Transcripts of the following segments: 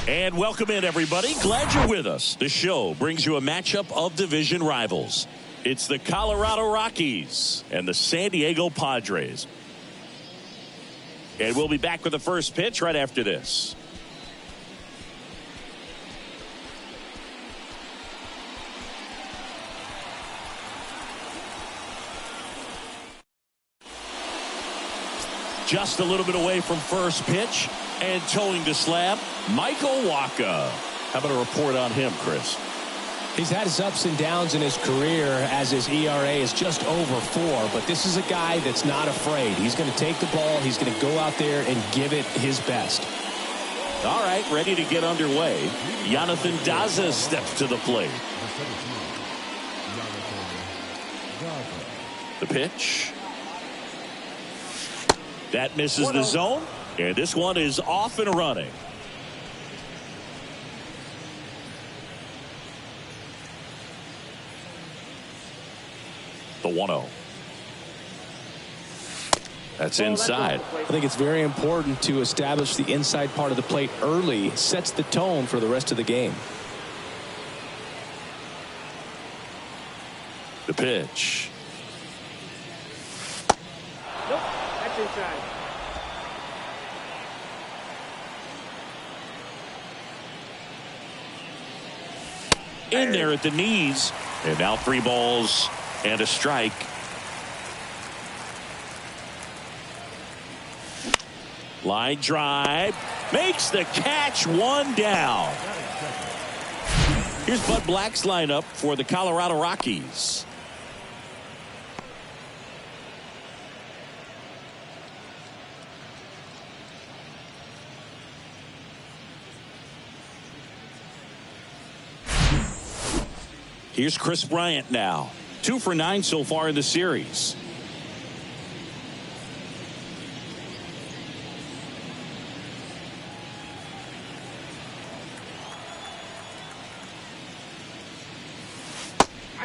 And welcome in, everybody. Glad you're with us. The show brings you a matchup of division rivals. It's the Colorado Rockies and the San Diego Padres. And we'll be back with the first pitch right after this. Just a little bit away from first pitch and towing the slab, Michael Wacha. How about a report on him, Chris? He's had his ups and downs in his career as his ERA is just over 4, but this is a guy that's not afraid. He's going to take the ball. He's going to go out there and give it his best. All right, ready to get underway. Jonathan Daza steps to the plate. The pitch. That misses the zone, and this one is off and running. The 1-0. That's inside. I think it's very important to establish the inside part of the plate early. It sets the tone for the rest of the game. The pitch. Nope, that's inside. In there at the knees, and now 3 balls and a strike. Line drive, makes the catch, 1 down. Here's Bud Black's lineup for the Colorado Rockies. Here's Chris Bryant now. 2 for 9 so far in the series.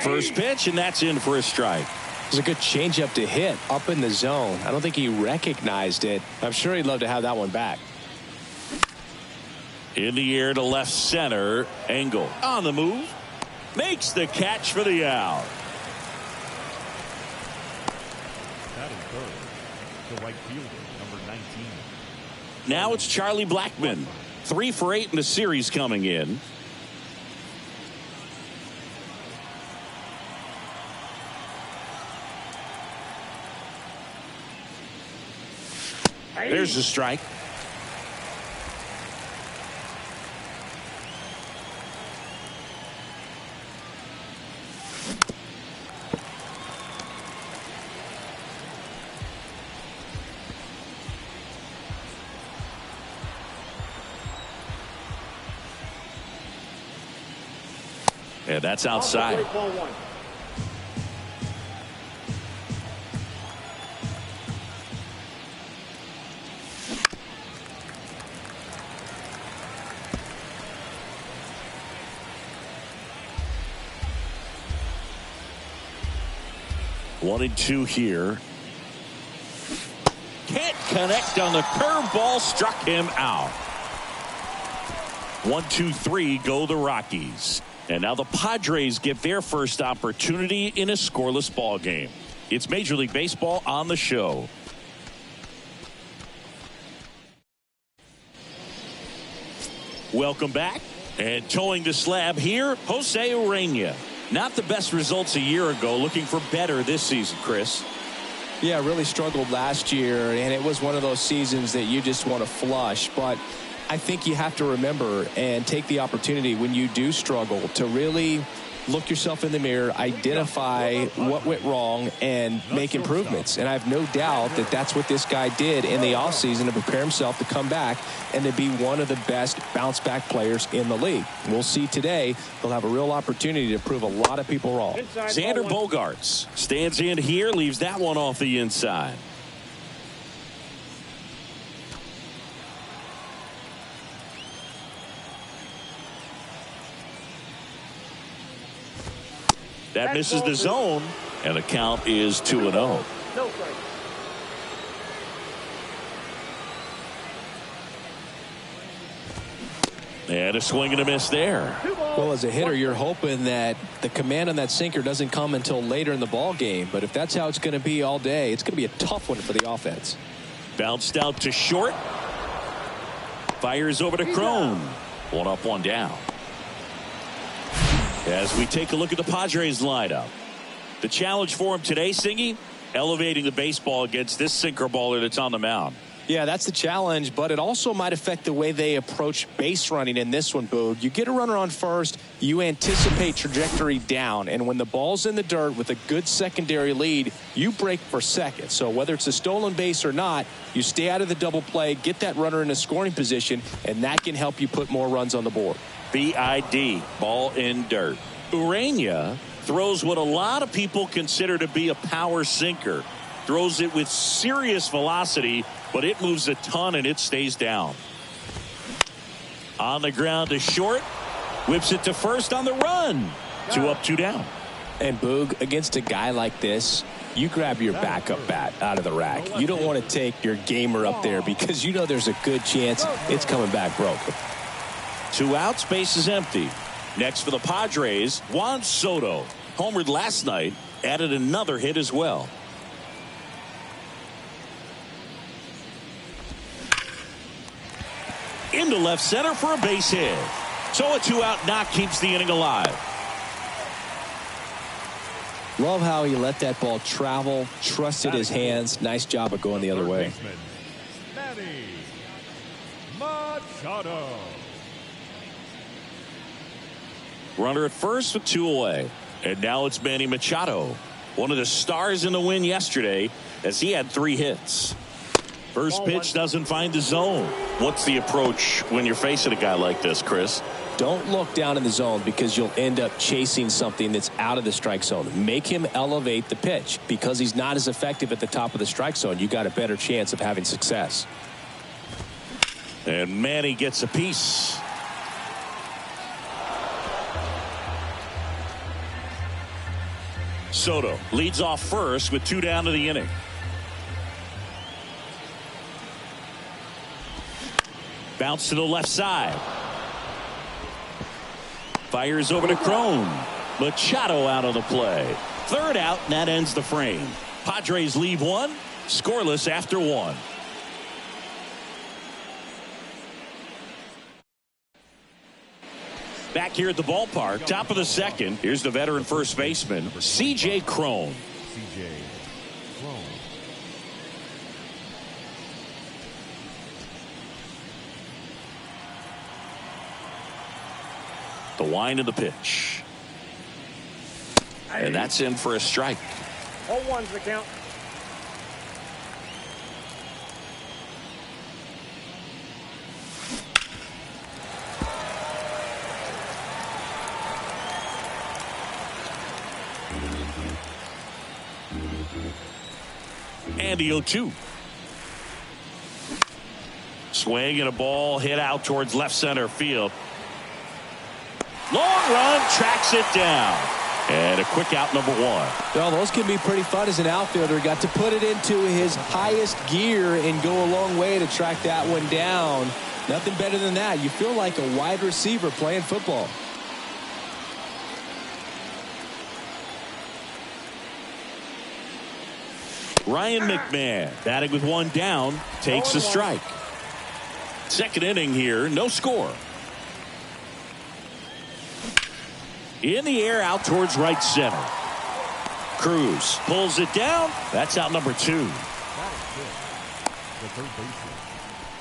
First pitch, and that's in for a strike. It was a good changeup to hit up in the zone. I don't think he recognized it. I'm sure he'd love to have that one back. In the air to left center. Engel on the move. Makes the catch for the out. That is third. The right fielder, number 19. Now it's Charlie Blackmon. 3 for 8 in the series coming in. There's the strike. And that's outside. One and two here. Can't connect on the curveball. Struck him out. 1, 2, 3 go the Rockies. And now the Padres get their first opportunity in a scoreless ball game. It's Major League Baseball on the show. Welcome back. And towing the slab here, Jose Urena. Not the best results a year ago. Looking for better this season, Chris. Yeah, really struggled last year, and it was one of those seasons that you just want to flush. But I think you have to remember and take the opportunity when you do struggle to really look yourself in the mirror, identify what went wrong, and make improvements. And I have no doubt that that's what this guy did in the offseason to prepare himself to come back and to be one of the best bounce-back players in the league. We'll see today. He'll have a real opportunity to prove a lot of people wrong. Xander Bogaerts stands in here, leaves that one off the inside. That misses the zone, and the count is 2-0. And a swing and a miss there. Well, as a hitter, you're hoping that the command on that sinker doesn't come until later in the ball game. But if that's how it's going to be all day, it's going to be a tough one for the offense. Bounced out to short. Fires over to Crone. 1 up, 1 down. As we take a look at the Padres lineup. The challenge for him today, Singy, elevating the baseball against this sinker baller that's on the mound. Yeah, that's the challenge, but it also might affect the way they approach base running in this one, Boog. You get a runner on first, you anticipate trajectory down, and when the ball's in the dirt with a good secondary lead, you break for second. So whether it's a stolen base or not, you stay out of the double play, get that runner in a scoring position, and that can help you put more runs on the board. BID, ball in dirt. Urena throws what a lot of people consider to be a power sinker. Throws it with serious velocity, but it moves a ton and it stays down. On the ground to short. Whips it to first on the run. 2 up, 2 down. And Boog, against a guy like this, you grab your backup bat out of the rack. You don't want to take your gamer up there because you know there's a good chance it's coming back broken. 2 outs, base is empty. Next for the Padres, Juan Soto. Homered last night, added another hit as well. Into left center for a base hit. So a 2-out knock keeps the inning alive. Love how he let that ball travel, trusted his hands. Nice job of going the other way. Manny Machado. Runner at first with 2 away. And now it's Manny Machado. One of the stars in the win yesterday as he had 3 hits. First pitch doesn't find the zone. What's the approach when you're facing a guy like this, Chris? Don't look down in the zone because you'll end up chasing something that's out of the strike zone. Make him elevate the pitch. Because he's not as effective at the top of the strike zone, you got a better chance of having success. And Manny gets a piece. Soto leads off first with 2 down to the inning. Bounce to the left side. Fires over to Crone. Machado out of the play. Third out, and that ends the frame. Padres leave 1, scoreless after 1. Back here at the ballpark, top of the second. Here's the veteran first baseman, C.J. Crone. C.J. Crone. The wind of the pitch. And that's in for a strike. 0-1's the count. And the 0-2. Swing and a ball hit out towards left center field. Long run, tracks it down. And a quick out, number 1. Well, those can be pretty fun as an outfielder. Got to put it into his highest gear and go a long way to track that one down. Nothing better than that. You feel like a wide receiver playing football. Ryan McMahon batting with 1 down, takes a strike. Second inning here, no score. In the air, out towards right center. Cruz pulls it down. That's out number 2. The third baseman,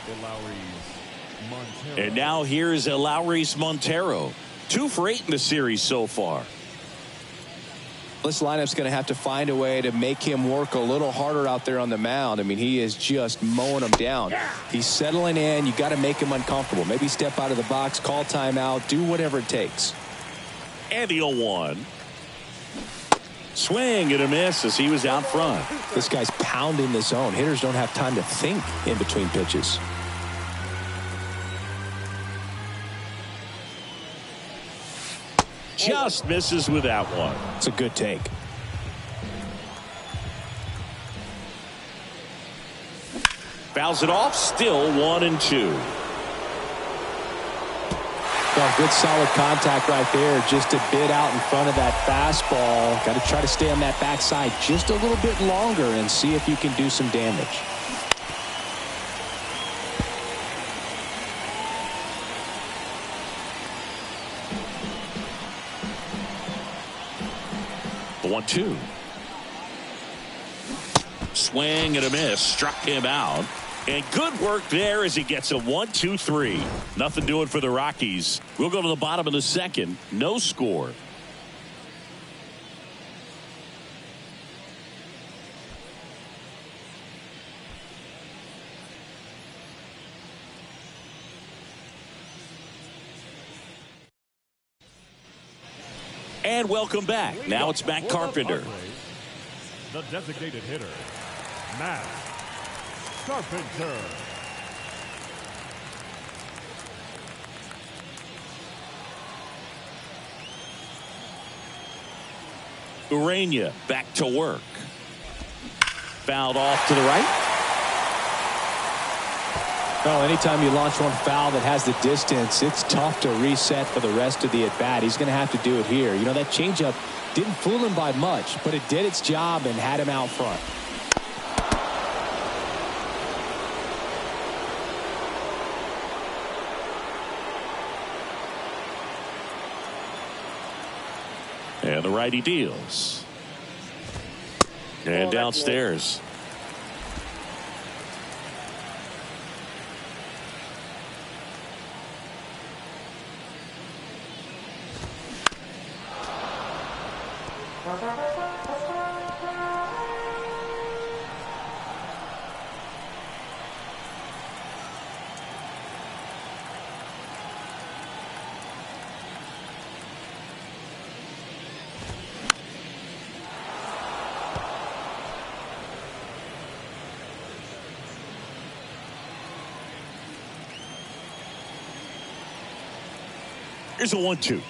Elauris Montero. And now here's Elauris Montero. 2 for 8 in the series so far. This lineup's going to have to find a way to make him work a little harder out there on the mound. I mean, he is just mowing them down. He's settling in. You got to make him uncomfortable. Maybe step out of the box, call timeout, do whatever it takes. And the 0-1. Swing and a miss as he was out front. This guy's pounding the zone. Hitters don't have time to think in between pitches. Just misses with that one. It's a good take. Fouls it off. Still 1-2. Well, good solid contact right there. Just a bit out in front of that fastball. Got to try to stay on that backside just a little bit longer and see if you can do some damage. The 1-2. Swing and a miss. Struck him out. And good work there as he gets a 1-2-3. Nothing doing for the Rockies. We'll go to the bottom of the second. No score. And welcome back. Now it's Matt Carpenter. The designated hitter, Matt Carpenter. Urania back to work. Fouled off to the right. Well, anytime you launch one foul that has the distance, it's tough to reset for the rest of the at-bat. He's going to have to do it here. You know, that changeup didn't fool him by much, but it did its job and had him out front. And the righty deals. And downstairs. Here's a 1-2.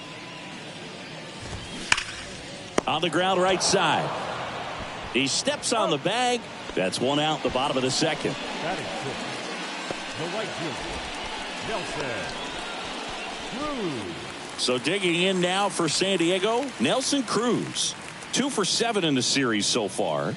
On the ground right side. He steps on the bag. That's one out the bottom of the second. Batting sixth, the right fielder, Nelson Cruz. So digging in now for San Diego, Nelson Cruz. 2 for 7 in the series so far.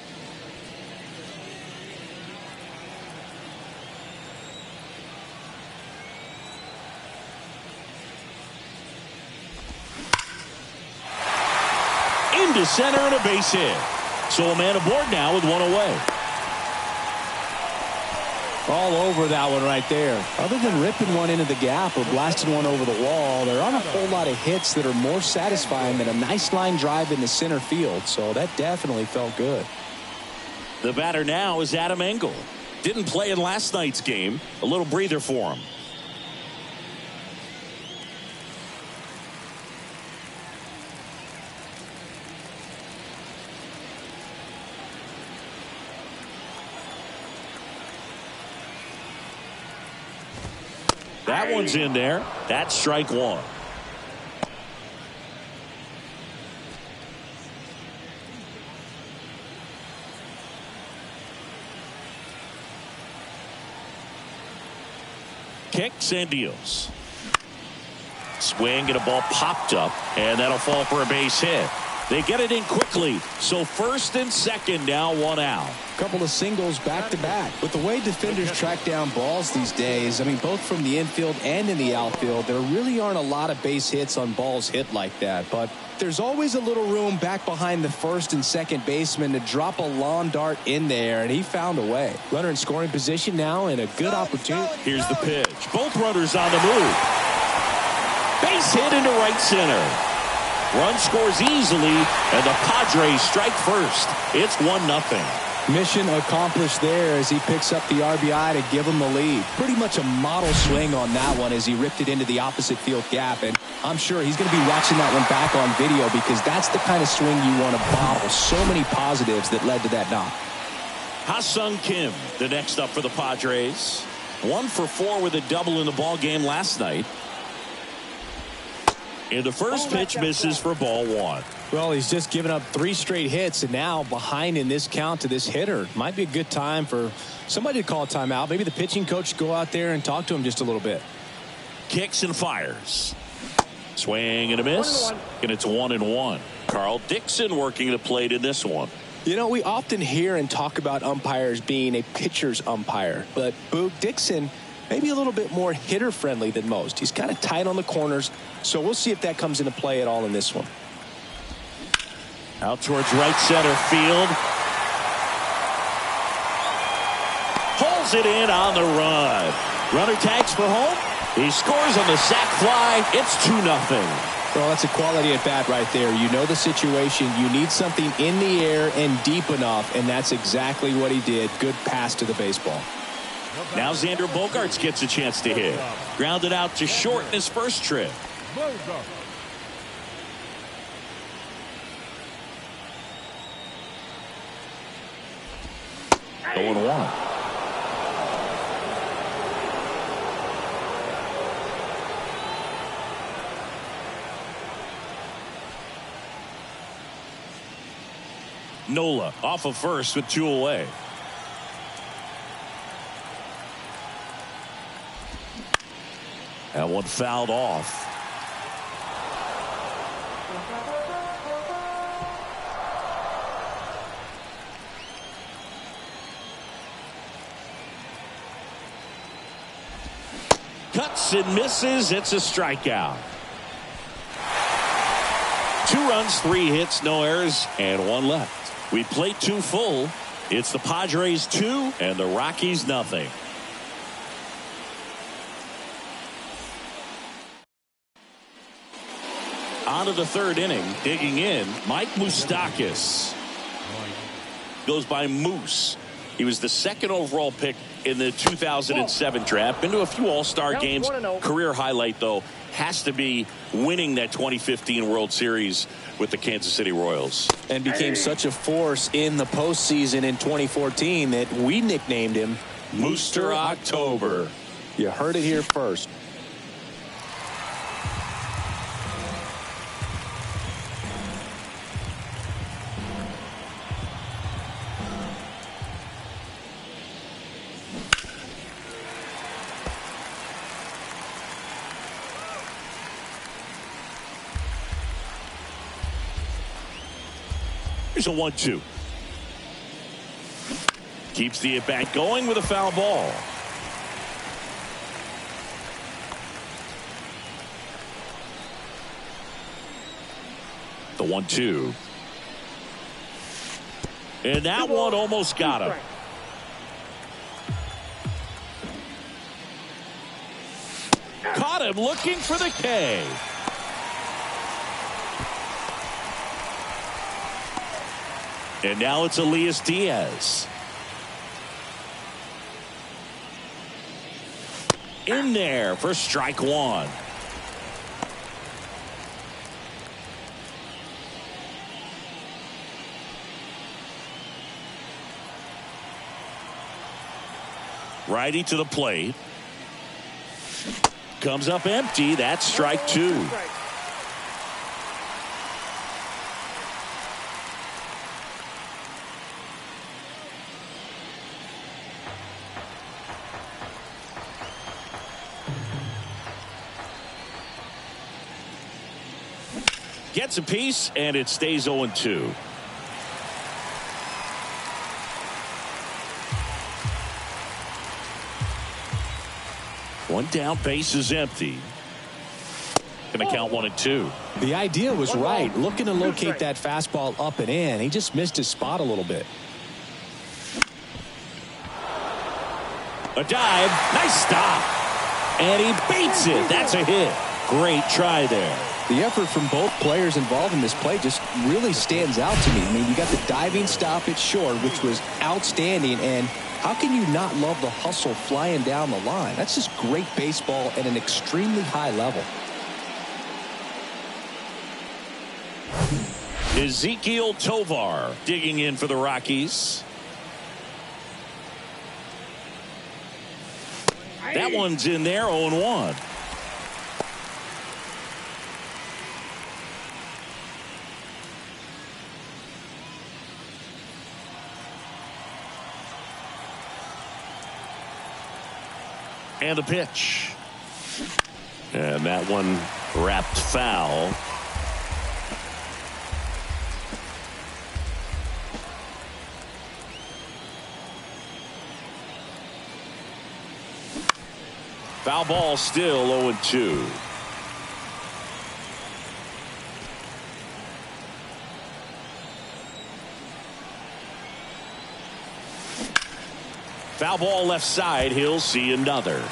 Into center and a base hit. So a man aboard now with one away. All over that one right there. Other than ripping one into the gap or blasting one over the wall, there aren't a whole lot of hits that are more satisfying than a nice line drive in the center field. So that definitely felt good. The batter now is Adam Engel. Didn't play in last night's game. A little breather for him. That one's in there. That's strike one. Kicks and deals. Swing and a ball popped up, and that'll fall for a base hit. They get it in quickly, so first and second now, one out. Couple of singles back to back. With the way defenders track down balls these days, I mean, both from the infield and in the outfield, there really aren't a lot of base hits on balls hit like that. But there's always a little room back behind the first and second baseman to drop a lawn dart in there, and he found a way. Runner in scoring position now, and a good opportunity. Here's the pitch. Both runners on the move. Base hit into right center. Run scores easily, and the Padres strike first. It's 1-0. Mission accomplished there as he picks up the RBI to give him the lead. Pretty much a model swing on that one as he ripped it into the opposite field gap. And I'm sure he's going to be watching that one back on video because that's the kind of swing you want to bottle. So many positives that led to that knock. Ha-Sung Kim, the next up for the Padres. 1 for 4 with a double in the ball game last night. And the first pitch misses for ball 1. Well, he's just given up 3 straight hits and now behind in this count to this hitter. Might be a good time for somebody to call a timeout. Maybe the pitching coach go out there and talk to him just a little bit. Kicks and fires. Swing and a miss. And it's 1-1. Carl Dixon working the plate in this one. You know, we often hear and talk about umpires being a pitcher's umpire, but Boog Dixon maybe a little bit more hitter friendly than most. He's kind of tight on the corners, so we'll see if that comes into play at all in this one. Out towards right center field. Pulls it in on the run. Runner tags for home. He scores on the sac fly. It's 2-0. Well, that's a quality at bat right there. You know the situation. You need something in the air and deep enough, and that's exactly what he did. Good pass to the baseball. Now Xander Bogaerts gets a chance to hit. Grounded out to short in his first trip. 0-1. Nola off of first with 2 away. That one fouled off. Cuts and misses. It's a strikeout. 2 runs, 3 hits, no errors, and 1 left. We played 2 full. It's the Padres 2 and the Rockies nothing. On to the 3rd inning, digging in, Mike Moustakas. Goes by Moose. He was the 2nd overall pick in the 2007 draft. Been to a few all-star games. Career highlight, though, has to be winning that 2015 World Series with the Kansas City Royals. And became such a force in the postseason in 2014 that we nicknamed him Mooster October. You heard it here first. Here's a 1-2. Keeps the at-bat going with a foul ball. The 1-2. And that one almost got him. Caught him looking for the K. And now it's Elias Diaz. In there for strike one. Righty to the plate. Comes up empty. That's strike two. Gets a piece, and it stays 0-2. One down, base is empty. Gonna count 1-2. The idea was right. Looking to locate that fastball up and in. He just missed his spot a little bit. A dive. Nice stop. And he beats it. That's a hit. Great try there. The effort from both players involved in this play just really stands out to me. I mean, you got the diving stop at short, which was outstanding, and how can you not love the hustle flying down the line? That's just great baseball at an extremely high level. Ezequiel Tovar digging in for the Rockies. That one's in there, 0-1. And a pitch. And that one wrapped foul. Foul ball, still 0-2. Foul ball left side. He'll see another.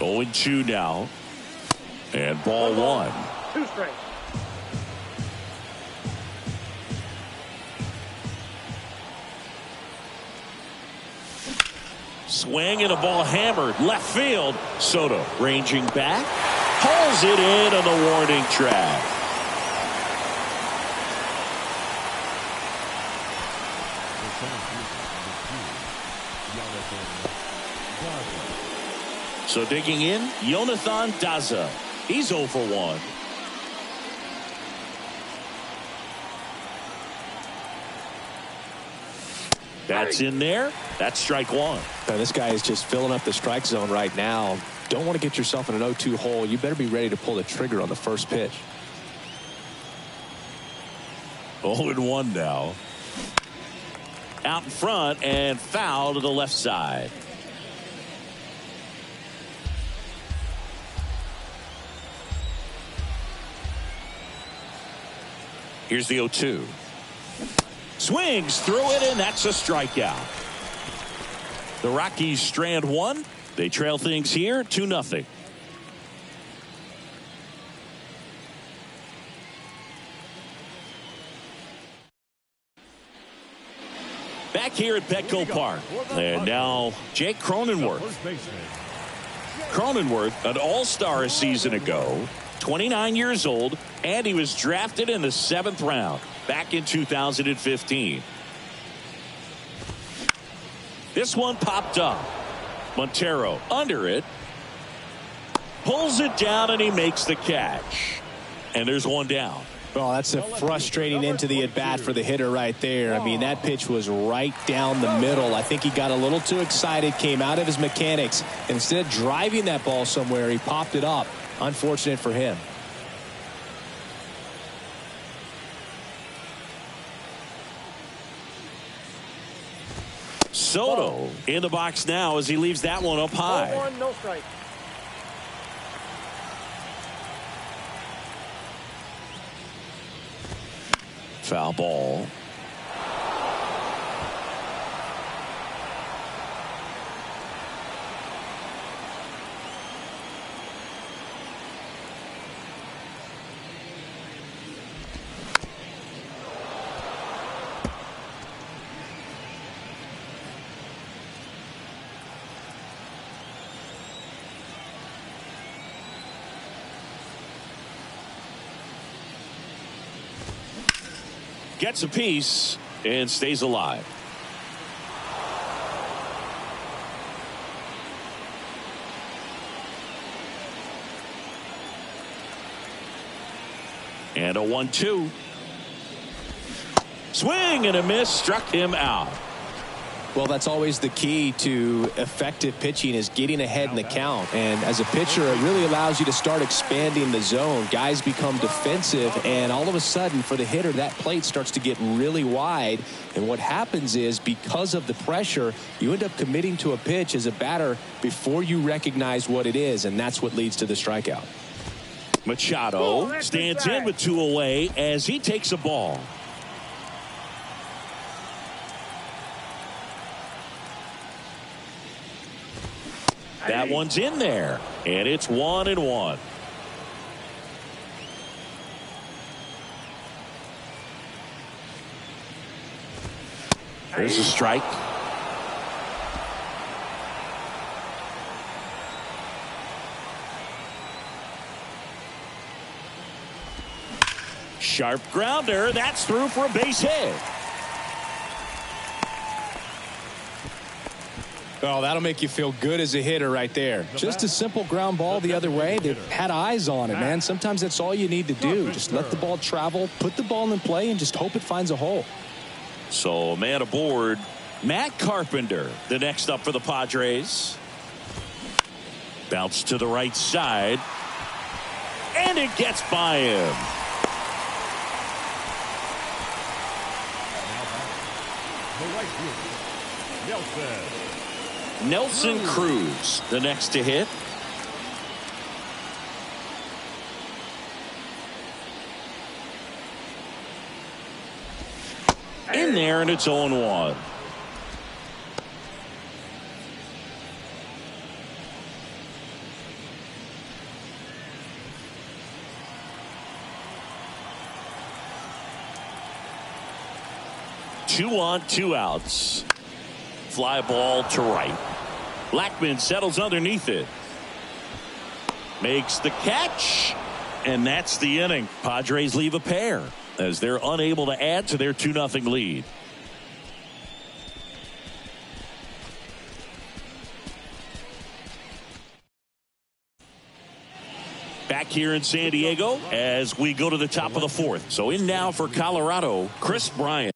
Going 2 now. And ball 1. 2 straight. Swing and a ball hammered left field. Soto ranging back. Pulls it in on the warning track. So digging in, Jonathan Daza. He's 0 for 1. That's in there. That's strike one. Now, this guy is just filling up the strike zone right now. Don't want to get yourself in an 0-2 hole. You better be ready to pull the trigger on the first pitch. 0-1 now. Out in front and foul to the left side. Here's the 0-2. Swings through it, and that's a strikeout. The Rockies strand one. They trail things here 2-0. Back here at Petco Park. And now Jake Cronenworth. Cronenworth, an all-star a season ago, 29 years old, and he was drafted in the 7th round back in 2015. This one popped up. Montero under it. Pulls it down, and he makes the catch. And there's one down. Well, that's a frustrating end to the at-bat for the hitter right there. I mean, that pitch was right down the middle. I think he got a little too excited, came out of his mechanics. And instead of driving that ball somewhere, he popped it up. Unfortunate for him. Soto in the box now as he leaves that one up high. 0-1, no strike. Foul ball. Gets a piece and stays alive. And a 1-2. Swing and a miss, struck him out. Well, that's always the key to effective pitching, is getting ahead in the count. And as a pitcher, it really allows you to start expanding the zone. Guys become defensive, and all of a sudden, for the hitter, that plate starts to get really wide. And what happens is, because of the pressure, you end up committing to a pitch as a batter before you recognize what it is, and that's what leads to the strikeout. Machado stands in with 2 away as he takes a ball. That one's in there, and it's 1-1. There's a strike. Sharp grounder. That's through for a base hit. Oh, that'll make you feel good as a hitter right there. Just a simple ground ball the other way. They've had eyes on it, man. Sometimes that's all you need to do. Just let the ball travel, put the ball in play, and just hope it finds a hole. So, man aboard, Matt Carpenter, the next up for the Padres. Bounce to the right side. And it gets by him. The right fielder, Nelson. Nelson Cruz, the next to hit. In there, and it's 0-1. Two on, 2 outs. Fly ball to right. Blackman settles underneath it. Makes the catch. And that's the inning. Padres leave a pair as they're unable to add to their 2-0 lead. Back here in San Diego as we go to the top of the 4th. So in now for Colorado, Chris Bryant.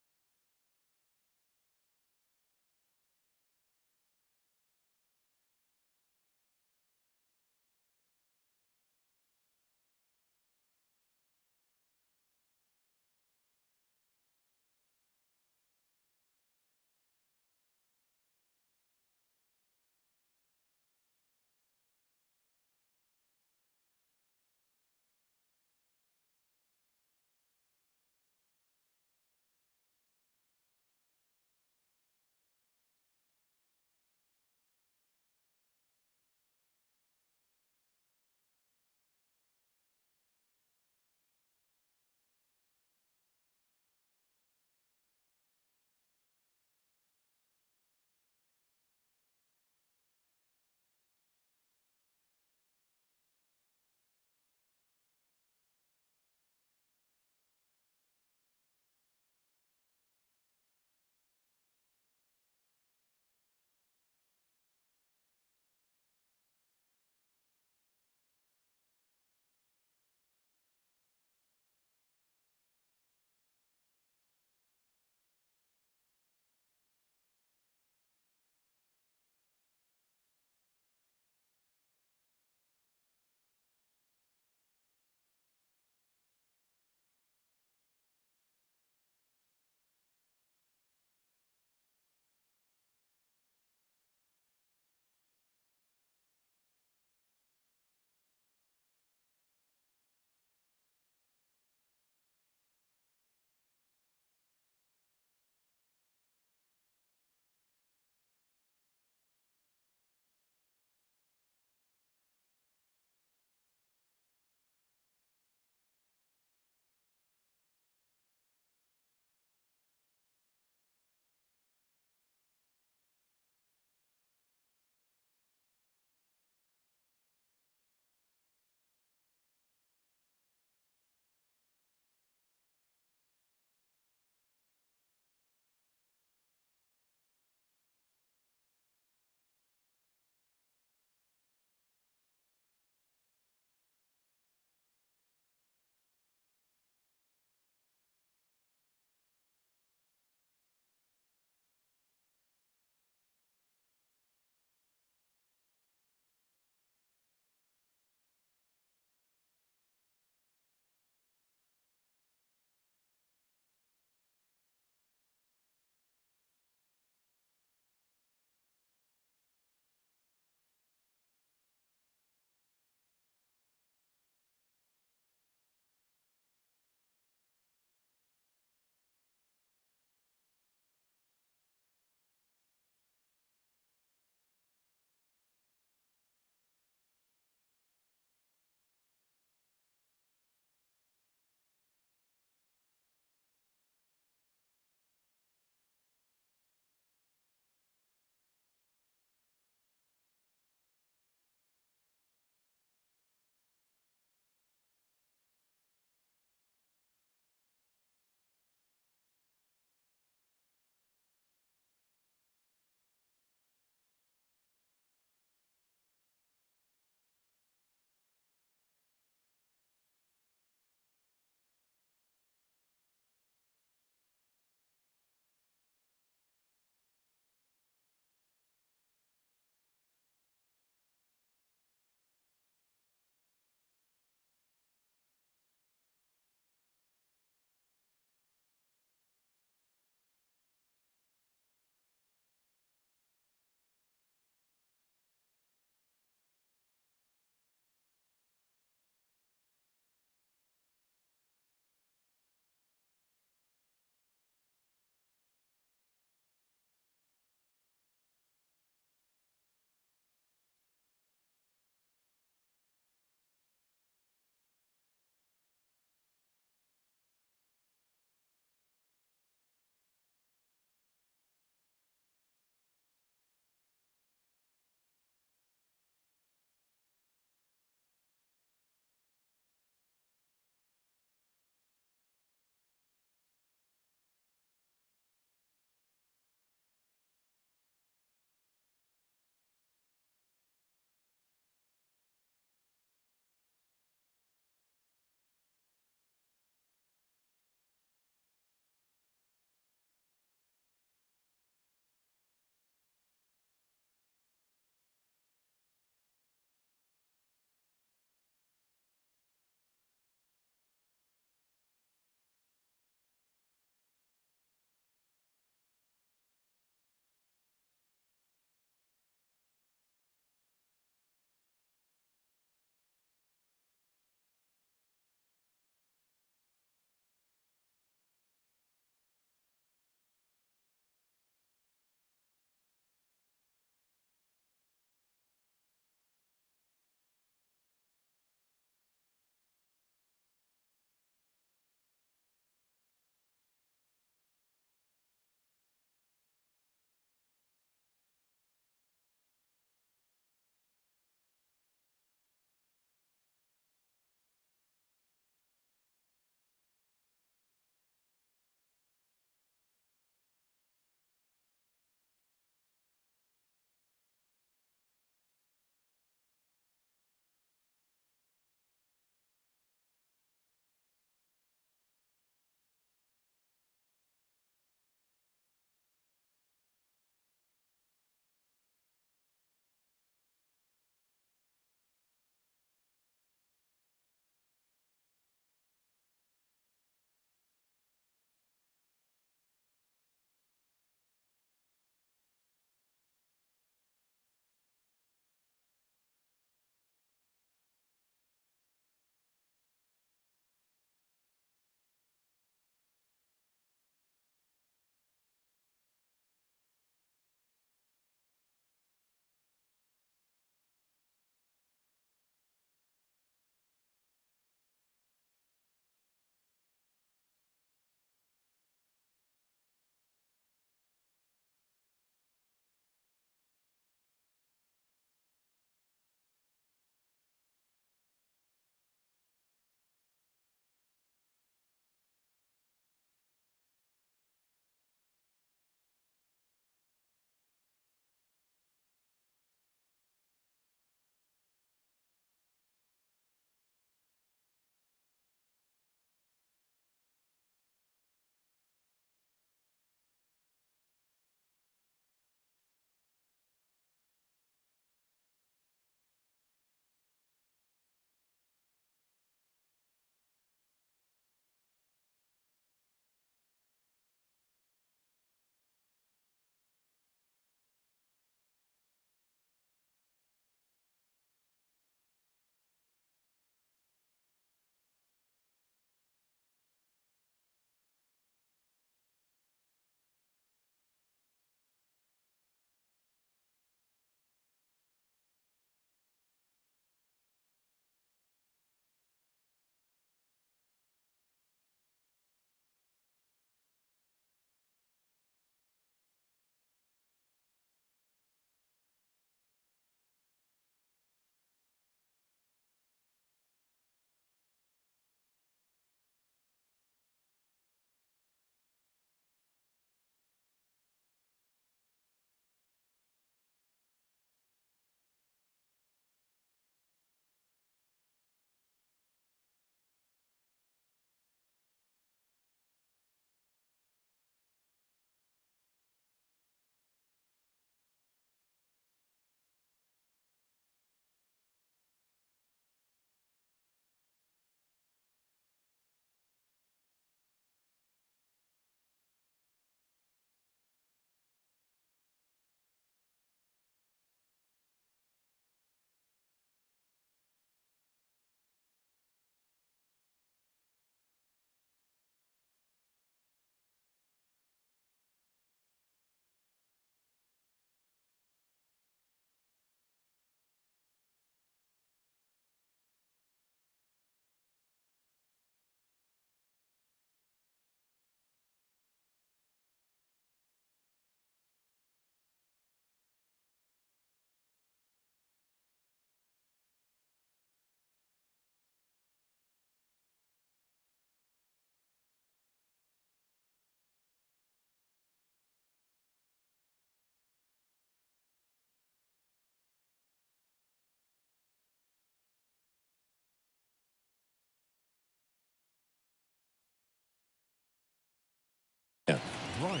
Bryant.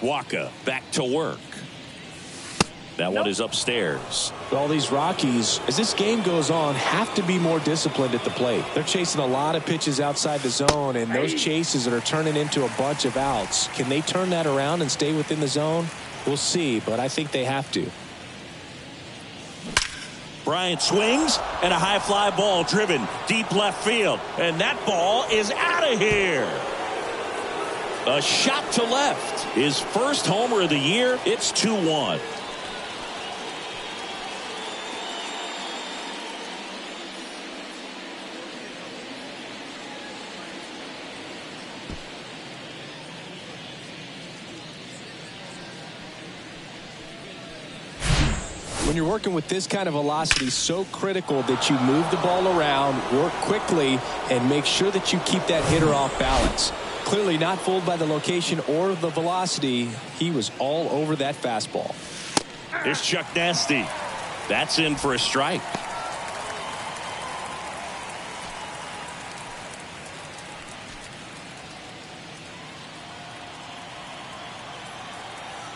Waka back to work. That one is upstairs. All these Rockies, as this game goes on, have to be more disciplined at the plate. They're chasing a lot of pitches outside the zone, and those chases that are turning into a bunch of outs, can they turn that around and stay within the zone? We'll see, but I think they have to. Bryant swings, and a high fly ball driven deep left field. And that ball is out of here. A shot to left. His first homer of the year. It's 2-1. When you're working with this kind of velocity, so critical that you move the ball around, work quickly, and make sure that you keep that hitter off balance. Clearly not fooled by the location or the velocity. He was all over that fastball. Here's Chuck Nasty. That's in for a strike.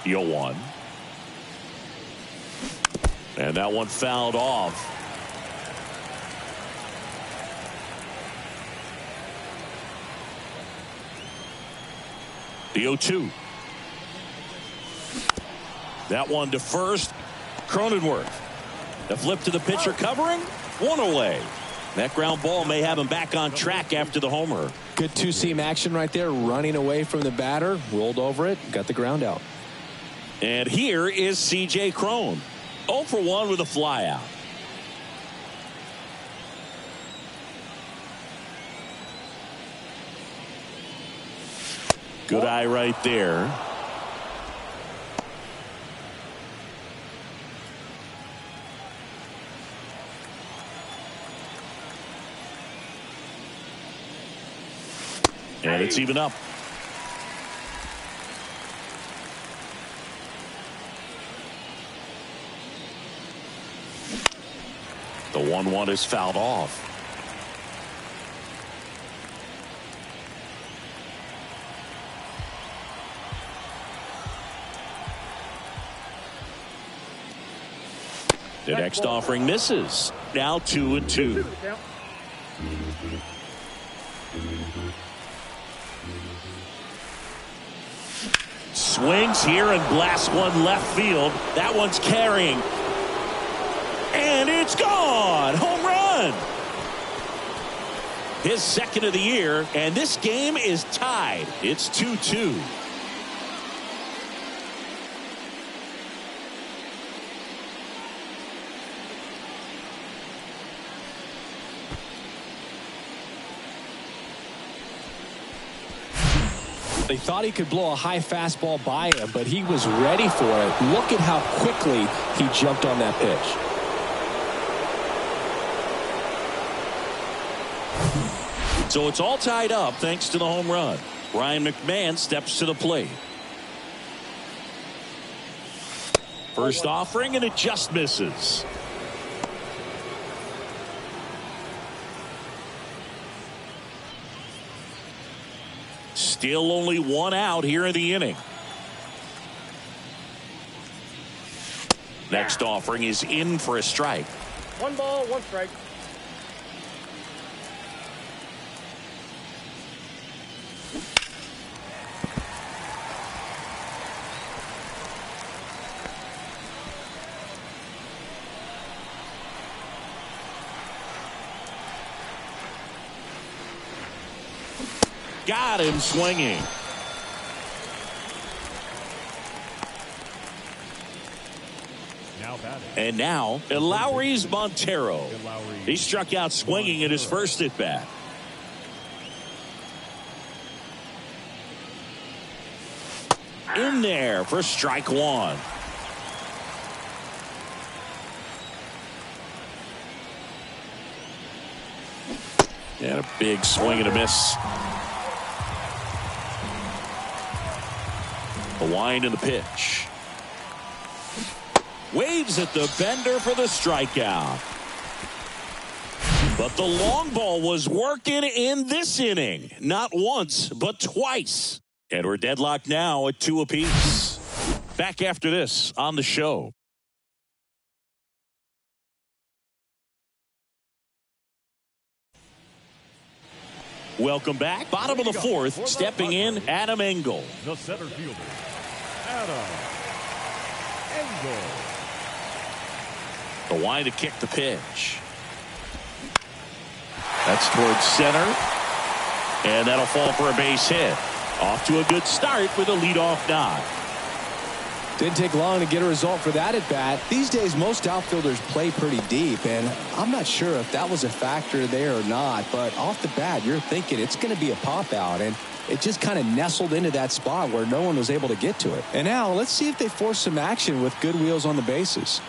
The 0-1. And that one fouled off. The 0-2. That one to first. Cronenworth. The flip to the pitcher covering. One away. That ground ball may have him back on track after the homer. Good two-seam action right there, running away from the batter. Rolled over it, got the ground out. And here is C.J. Cron. 0 for 1 with a fly out. Good eye right there. And it's even up. The 1-1 is fouled off. The next offering misses. Now 2-2. Swings here and blasts one left field. That one's carrying. And it's gone. Home run. His second of the year, and this game is tied. It's 2-2. They thought he could blow a high fastball by him, but he was ready for it. Look at how quickly he jumped on that pitch. So it's all tied up thanks to the home run. Ryan McMahon steps to the plate. First offering, and it just misses. Still only one out here in the inning. Next offering is in for a strike. 1 ball, 1 strike. Got him swinging. Now batting. And now, Lowry's Montero. He struck out swinging in his first at bat. In there for strike 1. And a big swing and a miss. The wind and the pitch. Waves at the bender for the strikeout. But the long ball was working in this inning. Not once, but twice. And we're deadlocked now at 2 apiece. Back after this on the show. Welcome back. Bottom of the fourth, stepping in, Adam Engel. The center fielder, Adam Engel. The line to kick the pitch. That's towards center. And that'll fall for a base hit. Off to a good start with a leadoff nod. Didn't take long to get a result for that at bat. These days, most outfielders play pretty deep, and I'm not sure if that was a factor there or not, but off the bat, you're thinking it's going to be a pop out, and it just kind of nestled into that spot where no one was able to get to it. And now let's see if they force some action with good wheels on the bases.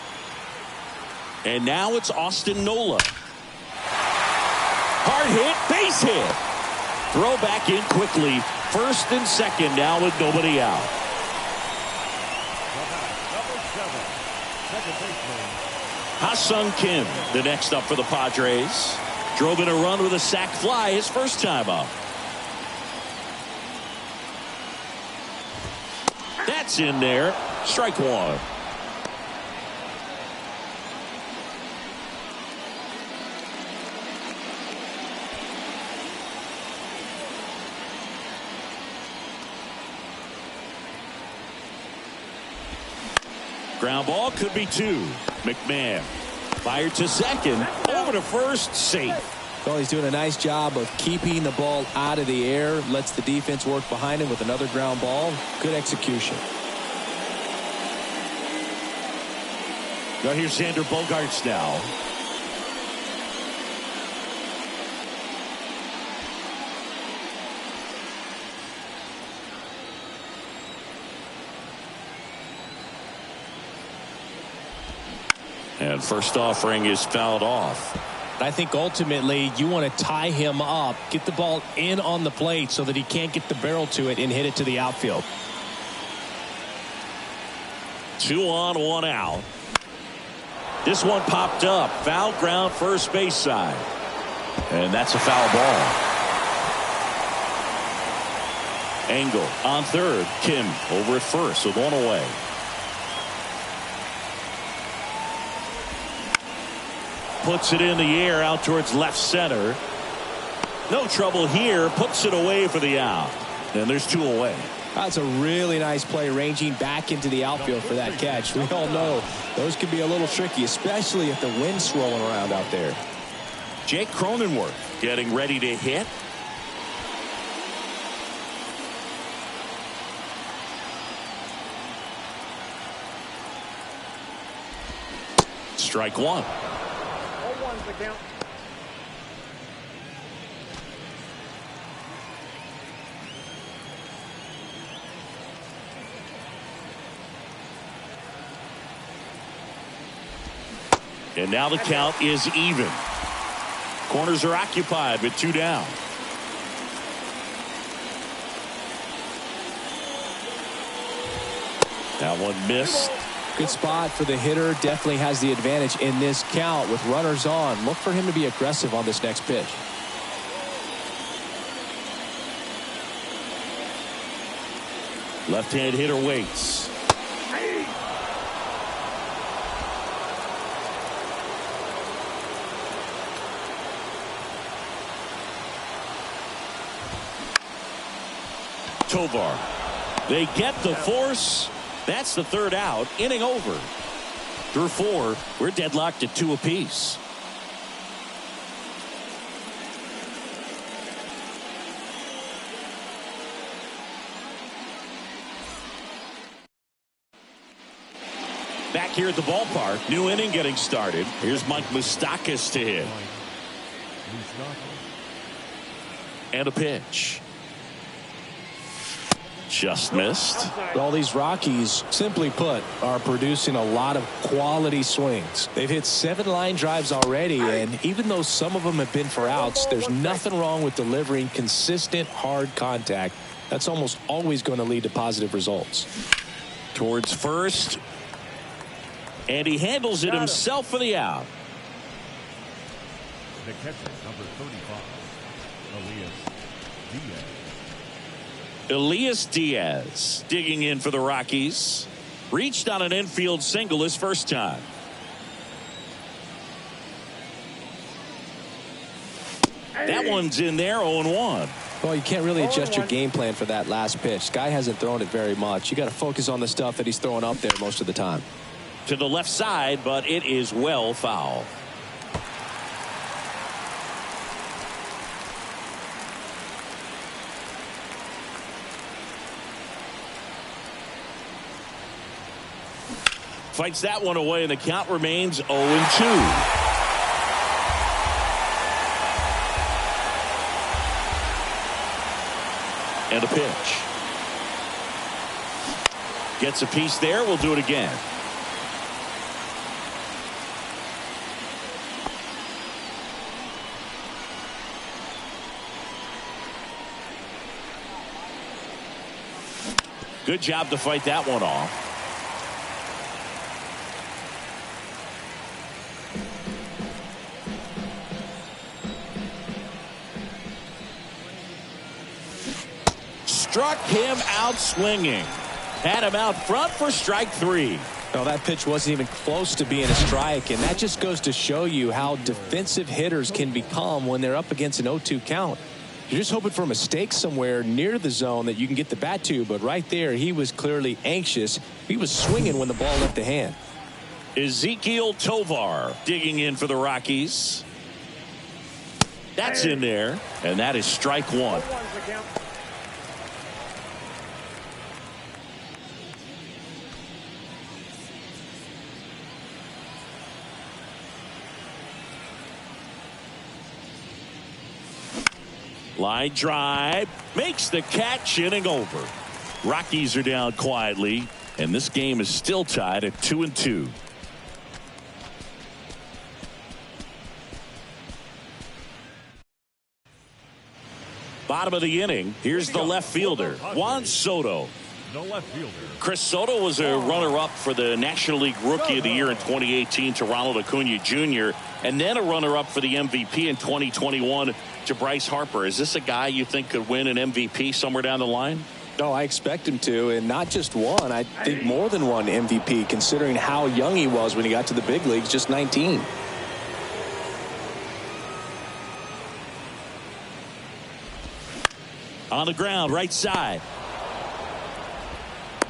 And now it's Austin Nola. Hard hit, base hit. Throw back in quickly. First and second now with nobody out. Ha-Sung Kim, the next up for the Padres. Drove in a run with a sac fly his first time up. That's in there. Strike one. Ground ball could be 2. McMahon fired to second, over to first, safe. Well, he's doing a nice job of keeping the ball out of the air. Lets the defense work behind him with another ground ball. Good execution. Now here's Xander Bogaerts now. And first offering is fouled off. I think ultimately you want to tie him up, get the ball in on the plate so that he can't get the barrel to it and hit it to the outfield. 2 on, 1 out. This one popped up. Foul ground first base side. And that's a foul ball. Engel on third. Kim over at first with 1 away. Puts it in the air out towards left center. No trouble here. Puts it away for the out. And there's 2 away. That's a really nice play, ranging back into the outfield for that catch. We all know those can be a little tricky, especially if the wind's swirling around out there. Jake Cronenworth getting ready to hit. Strike 1. 0-1's the count. And now the count is even. Corners are occupied with 2 down. That one missed. Good spot for the hitter. Definitely has the advantage in this count with runners on. Look for him to be aggressive on this next pitch. Left-hand hitter waits. Tovar. They get the force. That's the 3rd out. Inning over. Through 4. We're deadlocked at 2 apiece. Back here at the ballpark. New inning getting started. Here's Mike Moustakas to hit. And a pitch. Just missed. All these Rockies, simply put, are producing a lot of quality swings. They've hit 7 line drives already, and even though some of them have been for outs, there's nothing wrong with delivering consistent, hard contact. That's almost always going to lead to positive results. Towards first. And he handles it himself for the out. The catcher, number 35, Elias Diaz digging in for the Rockies. Reached on an infield single his first time. That one's in there, 0-1. Well, you can't really adjust your game plan for that last pitch. Guy hasn't thrown it very much. You got to focus on the stuff that he's throwing up there most of the time. To the left side, but it is well foul. Fights that one away, and the count remains 0-2. And a pitch. Gets a piece there. We'll do it again. Good job to fight that one off. Struck him out swinging. Had him out front for strike 3. Well, that pitch wasn't even close to being a strike, and that just goes to show you how defensive hitters can become when they're up against an 0-2 count. You're just hoping for a mistake somewhere near the zone that you can get the bat to, but right there he was clearly anxious. He was swinging when the ball left the hand. Ezequiel Tovar digging in for the Rockies. That's in there, and that is strike 1. Line drive, makes the catch, inning over. Rockies are down quietly, and this game is still tied at 2-2. Bottom of the inning, here's the left fielder, Juan Soto. the left fielder. Chris Soto was a runner-up for the National League Rookie of the Year in 2018 to Ronald Acuna Jr. and then a runner-up for the MVP in 2021 to Bryce Harper. Is this a guy you think could win an MVP somewhere down the line? No, I expect him to, and not just one. I think more than one MVP, considering how young he was when he got to the big leagues, just 19. On the ground, right side.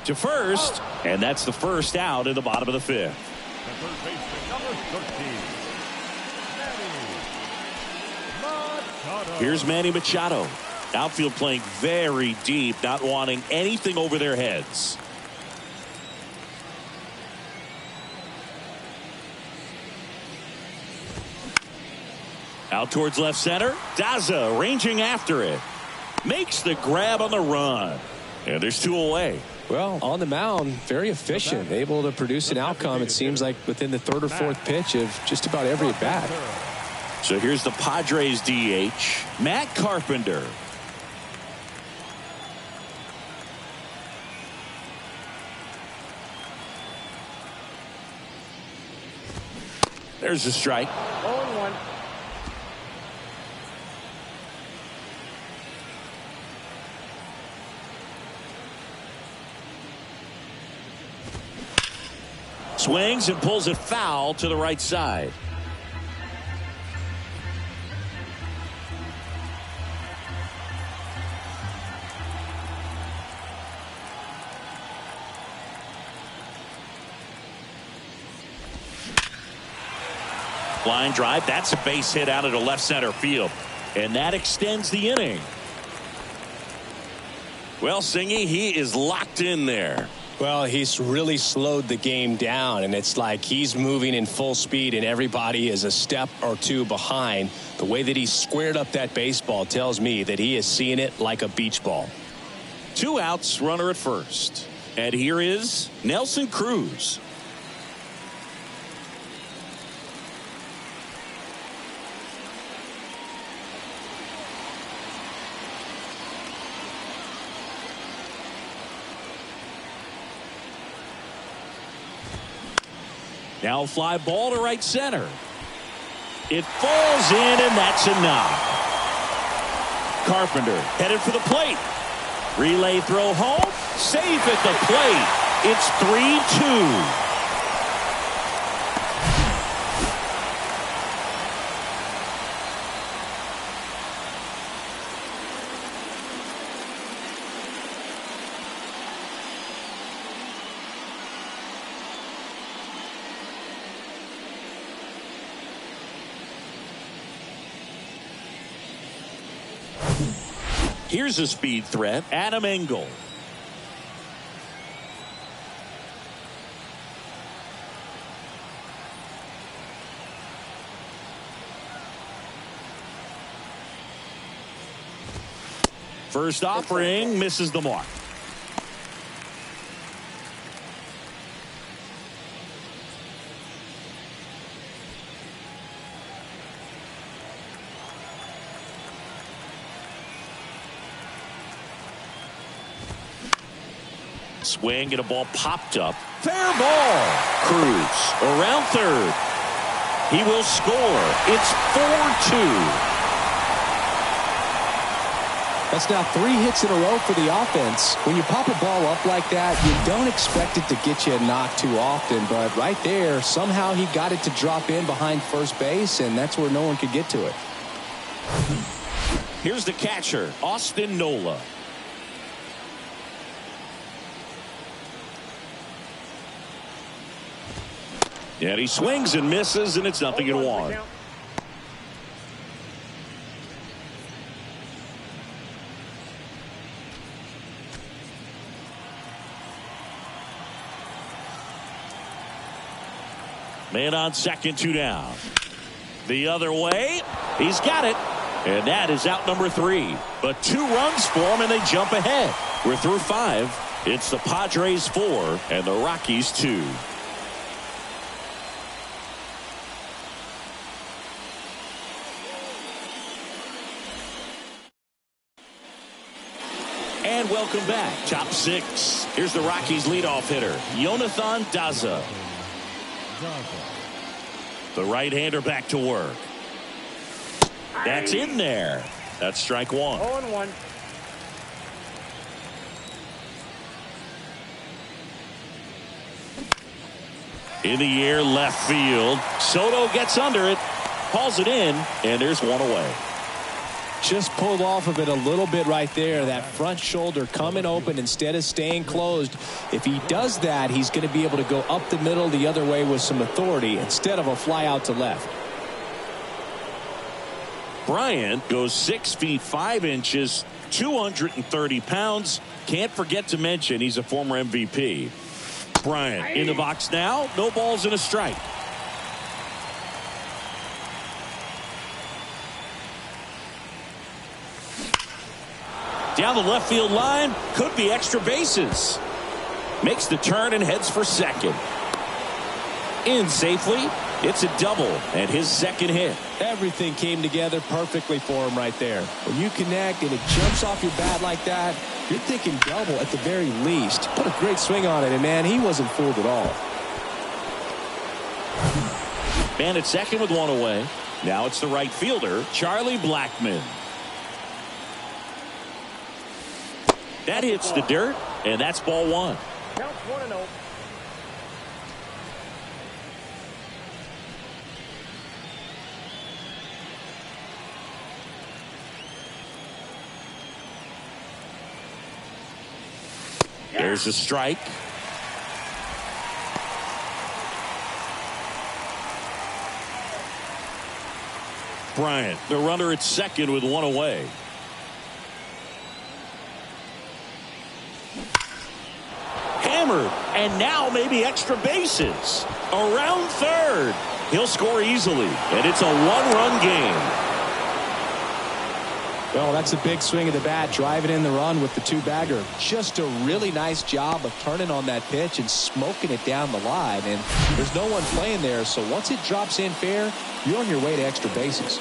To first, and that's the first out in the bottom of the fifth. The third baseman, number 13, Manny Machado. Here's Manny Machado. Outfield playing very deep, not wanting anything over their heads. Out towards left center. Daza ranging after it. Makes the grab on the run. And there's two away. Well, on the mound, very efficient, able to produce an outcome, it seems like, within the third or fourth pitch of just about every at bat. So here's the Padres DH, Matt Carpenter. There's a strike. 0-1. Swings and pulls it foul to the right side. Line drive. That's a base hit out into left center field. And that extends the inning. Well, Singy, he is locked in there. Well, he's really slowed the game down, and it's like he's moving in full speed, and everybody is a step or two behind. The way that he squared up that baseball tells me that he is seeing it like a beach ball. 2 outs, runner at first. And here is Nelson Cruz. Now fly ball to right center. It falls in, and that's a knock. Carpenter headed for the plate. Relay throw home. Safe at the plate. It's 3-2. Here's a speed threat, Adam Engel. First offering misses the mark. Swing and a ball popped up. Fair ball. Cruz around third. He will score. It's 4-2. That's now 3 hits in a row for the offense. When you pop a ball up like that, you don't expect it to get you a knock too often. But right there, somehow he got it to drop in behind first base, and that's where no one could get to it. Here's the catcher, Austin Nola. And he swings and misses, and it's 0-1. Man on second, 2 down. The other way. He's got it. And that is out number 3. But 2 runs for him, and they jump ahead. We're through 5. It's the Padres 4 and the Rockies 2. And welcome back. Top 6. Here's the Rockies leadoff hitter, Jonathan Daza. The right-hander back to work. That's in there. That's strike 1. 0-1. In the air, left field. Soto gets under it, hauls it in, and there's 1 away. Just pulled off of it a little bit right there. That front shoulder coming open instead of staying closed. If he does that, he's going to be able to go up the middle the other way with some authority instead of a fly out to left. Bryant goes 6 feet 5 inches, 230 pounds. Can't forget to mention he's a former MVP. Bryant in the box now. No balls and a strike. Down the left field line. Could be extra bases. Makes the turn and heads for second. In safely. It's a double and his second hit. Everything came together perfectly for him right there. When you connect and it jumps off your bat like that, you're thinking double at the very least. Put a great swing on it, and man, he wasn't fooled at all. Man at second with 1 away. Now it's the right fielder, Charlie Blackmon. That hits the dirt, and that's ball 1. Counts 1-0. There's a strike. Bryant, the runner at second with 1 away. Hammered, and now maybe extra bases. Around third. He'll score easily, and it's a 1-run game. Well, that's a big swing of the bat, driving in the run with the 2-bagger. Just a really nice job of turning on that pitch and smoking it down the line. And there's no one playing there, so once it drops in fair, you're on your way to extra bases.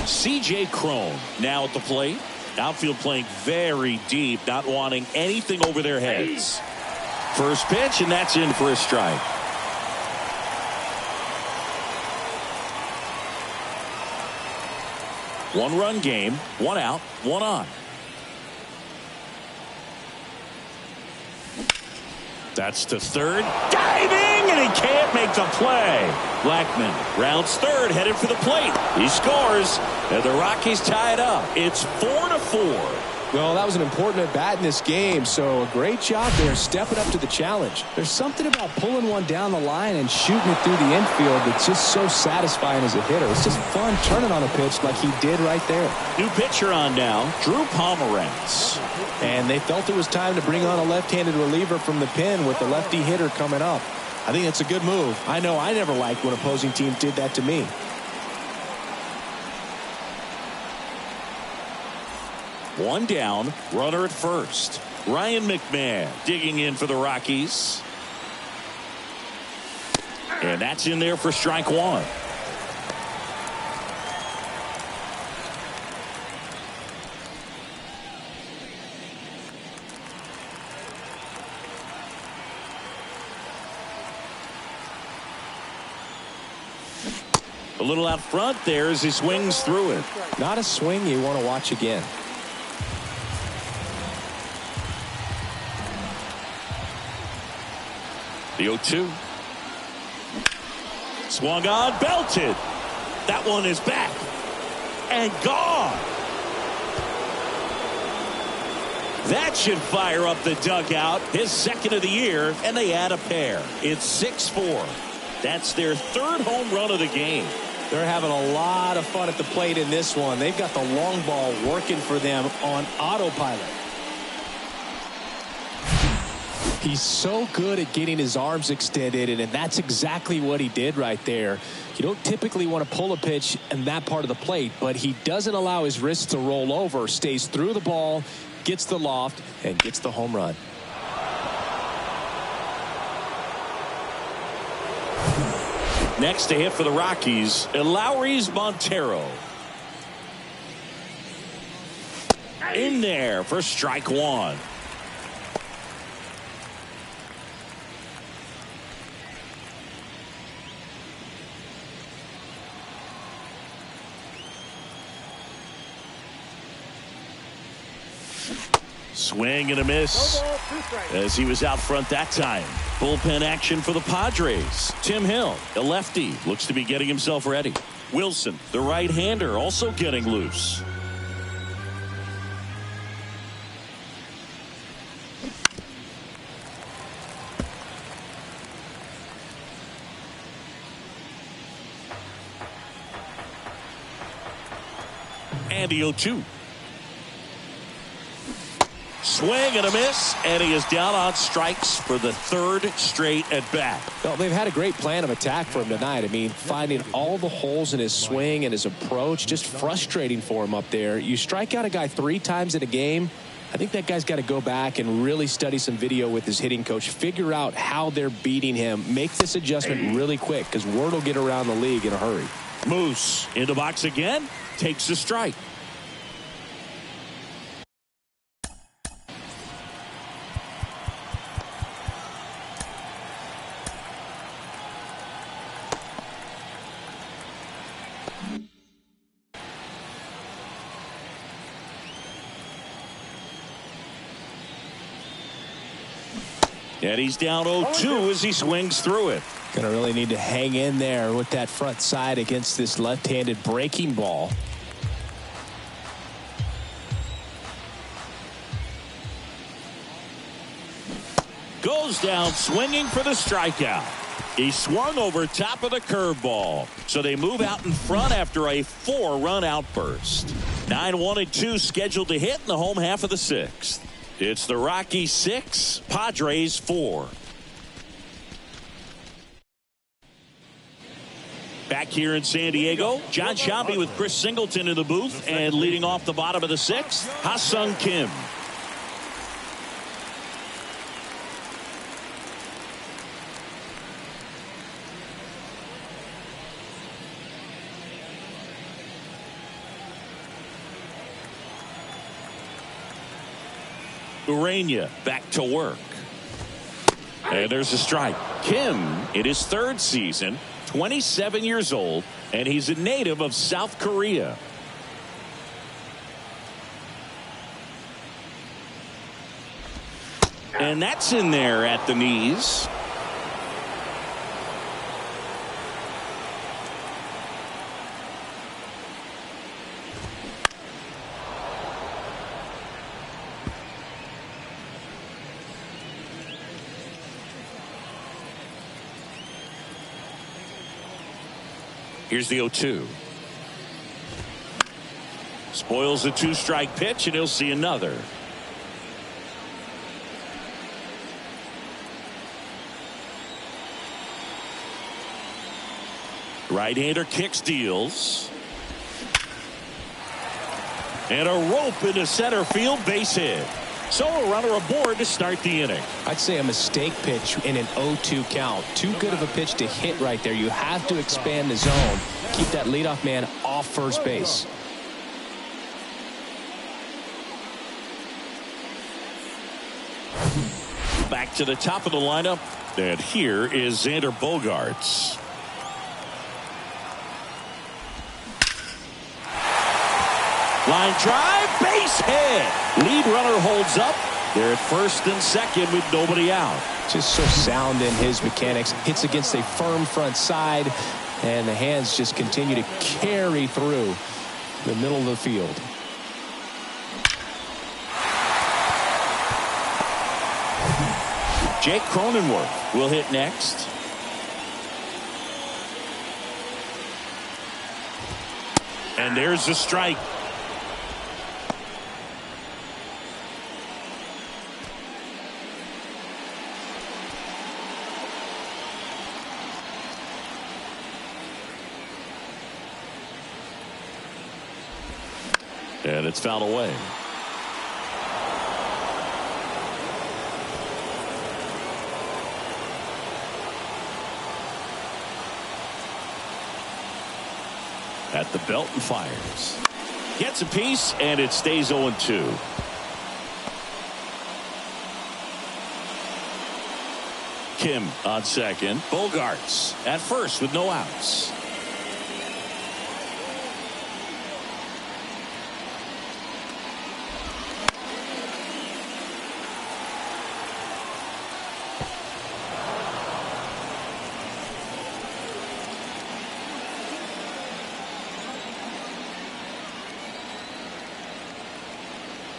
C.J. Cron now at the plate. Outfield playing very deep, not wanting anything over their heads. First pitch, and that's in for a strike. One-run game, one out, one on. That's to third. Diving, and he can't make the play. Blackman rounds third, headed for the plate. He scores, and the Rockies tie it up. It's 4-4. Well, that was an important at-bat in this game, so a great job there stepping up to the challenge. There's something about pulling one down the line and shooting it through the infield that's just so satisfying as a hitter. It's just fun turning on a pitch like he did right there. New pitcher on now, Drew Pomeranz. And they felt it was time to bring on a left-handed reliever from the pen with the lefty hitter coming up. I think that's a good move. I know I never liked when opposing teams did that to me. One down, runner at first. Ryan McMahon digging in for the Rockies. And that's in there for strike one. A little out front there as he swings through it. Not a swing you want to watch again. The 0-2. Swung on, belted. That one is back and gone. That should fire up the dugout. His second of the year, and they add a pair. It's 6-4. That's their third home run of the game. They're having a lot of fun at the plate in this one. They've got the long ball working for them on autopilot. He's so good at getting his arms extended, and that's exactly what he did right there. You don't typically want to pull a pitch in that part of the plate, but he doesn't allow his wrists to roll over, stays through the ball, gets the loft, and gets the home run. Next to hit for the Rockies, Eleuris Montero. In there for strike one. Swing and a miss as he was out front that time. Bullpen action for the Padres. Tim Hill, a lefty, looks to be getting himself ready. Wilson, the right-hander, also getting loose. And the 0-2. Swing and a miss, and he is down on strikes for the third straight at bat. Well, they've had a great plan of attack for him tonight. I mean, finding all the holes in his swing and his approach, just frustrating for him up there. You strike out a guy 3 times in a game, I think that guy's got to go back and really study some video with his hitting coach, figure out how they're beating him, make this adjustment really quick, because word will get around the league in a hurry. Moose in the box again, takes the strike. And he's down 0-2 as he swings through it. Gonna really need to hang in there with that front side against this left-handed breaking ball. Goes down swinging for the strikeout. He swung over top of the curveball. So they move out in front after a 4-run outburst. 9-1-2 scheduled to hit in the home half of the 6th. It's the Rockies 6, Padres 4. Back here in San Diego, John Shambi with Chris Singleton in the booth, and leading off the bottom of the 6th, Ha-Sung Kim. Urania back to work. And there's a strike. Kim in his 3rd season, 27 years old, and he's a native of South Korea. And that's in there at the knees. Here's the 0-2. Spoils the 2-strike pitch, and he'll see another. Right-hander kicks, deals. And a rope into center field, base hit. So a runner aboard to start the inning. I'd say a mistake pitch in an 0-2 count. Too good of a pitch to hit right there. You have to expand the zone. Keep that leadoff man off first base. Back to the top of the lineup. And here is Xander Bogaerts. Line drive, base hit. Lead runner holds up. They're at first and second with nobody out. Just so sound in his mechanics. Hits against a firm front side, and the hands just continue to carry through the middle of the field. Jake Cronenworth will hit next. And there's the strike. And it's fouled away. At the belt and fires. Gets a piece, and it stays 0-2. Kim on second. Bogaerts at first with no outs.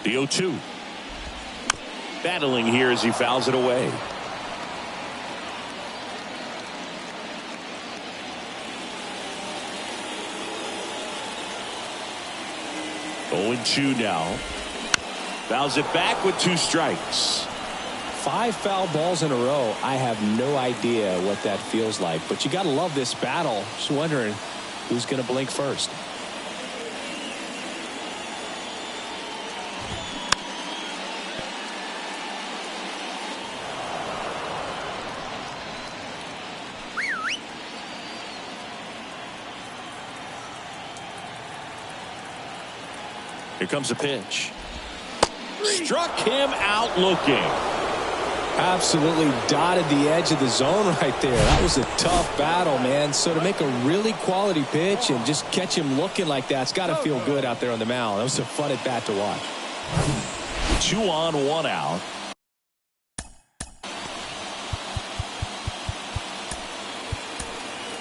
The 0-2. Battling here as he fouls it away. Oh, 0-2 now. Fouls it back with 2 strikes. 5 foul balls in a row. I have no idea what that feels like, but you got to love this battle. Just wondering who's going to blink first. Here comes a pitch. Struck him out looking. Absolutely dotted the edge of the zone right there. That was a tough battle, man. So to make a really quality pitch and just catch him looking like that, it's got to feel good out there on the mound. That was a fun at bat to watch. 2 on, 1 out.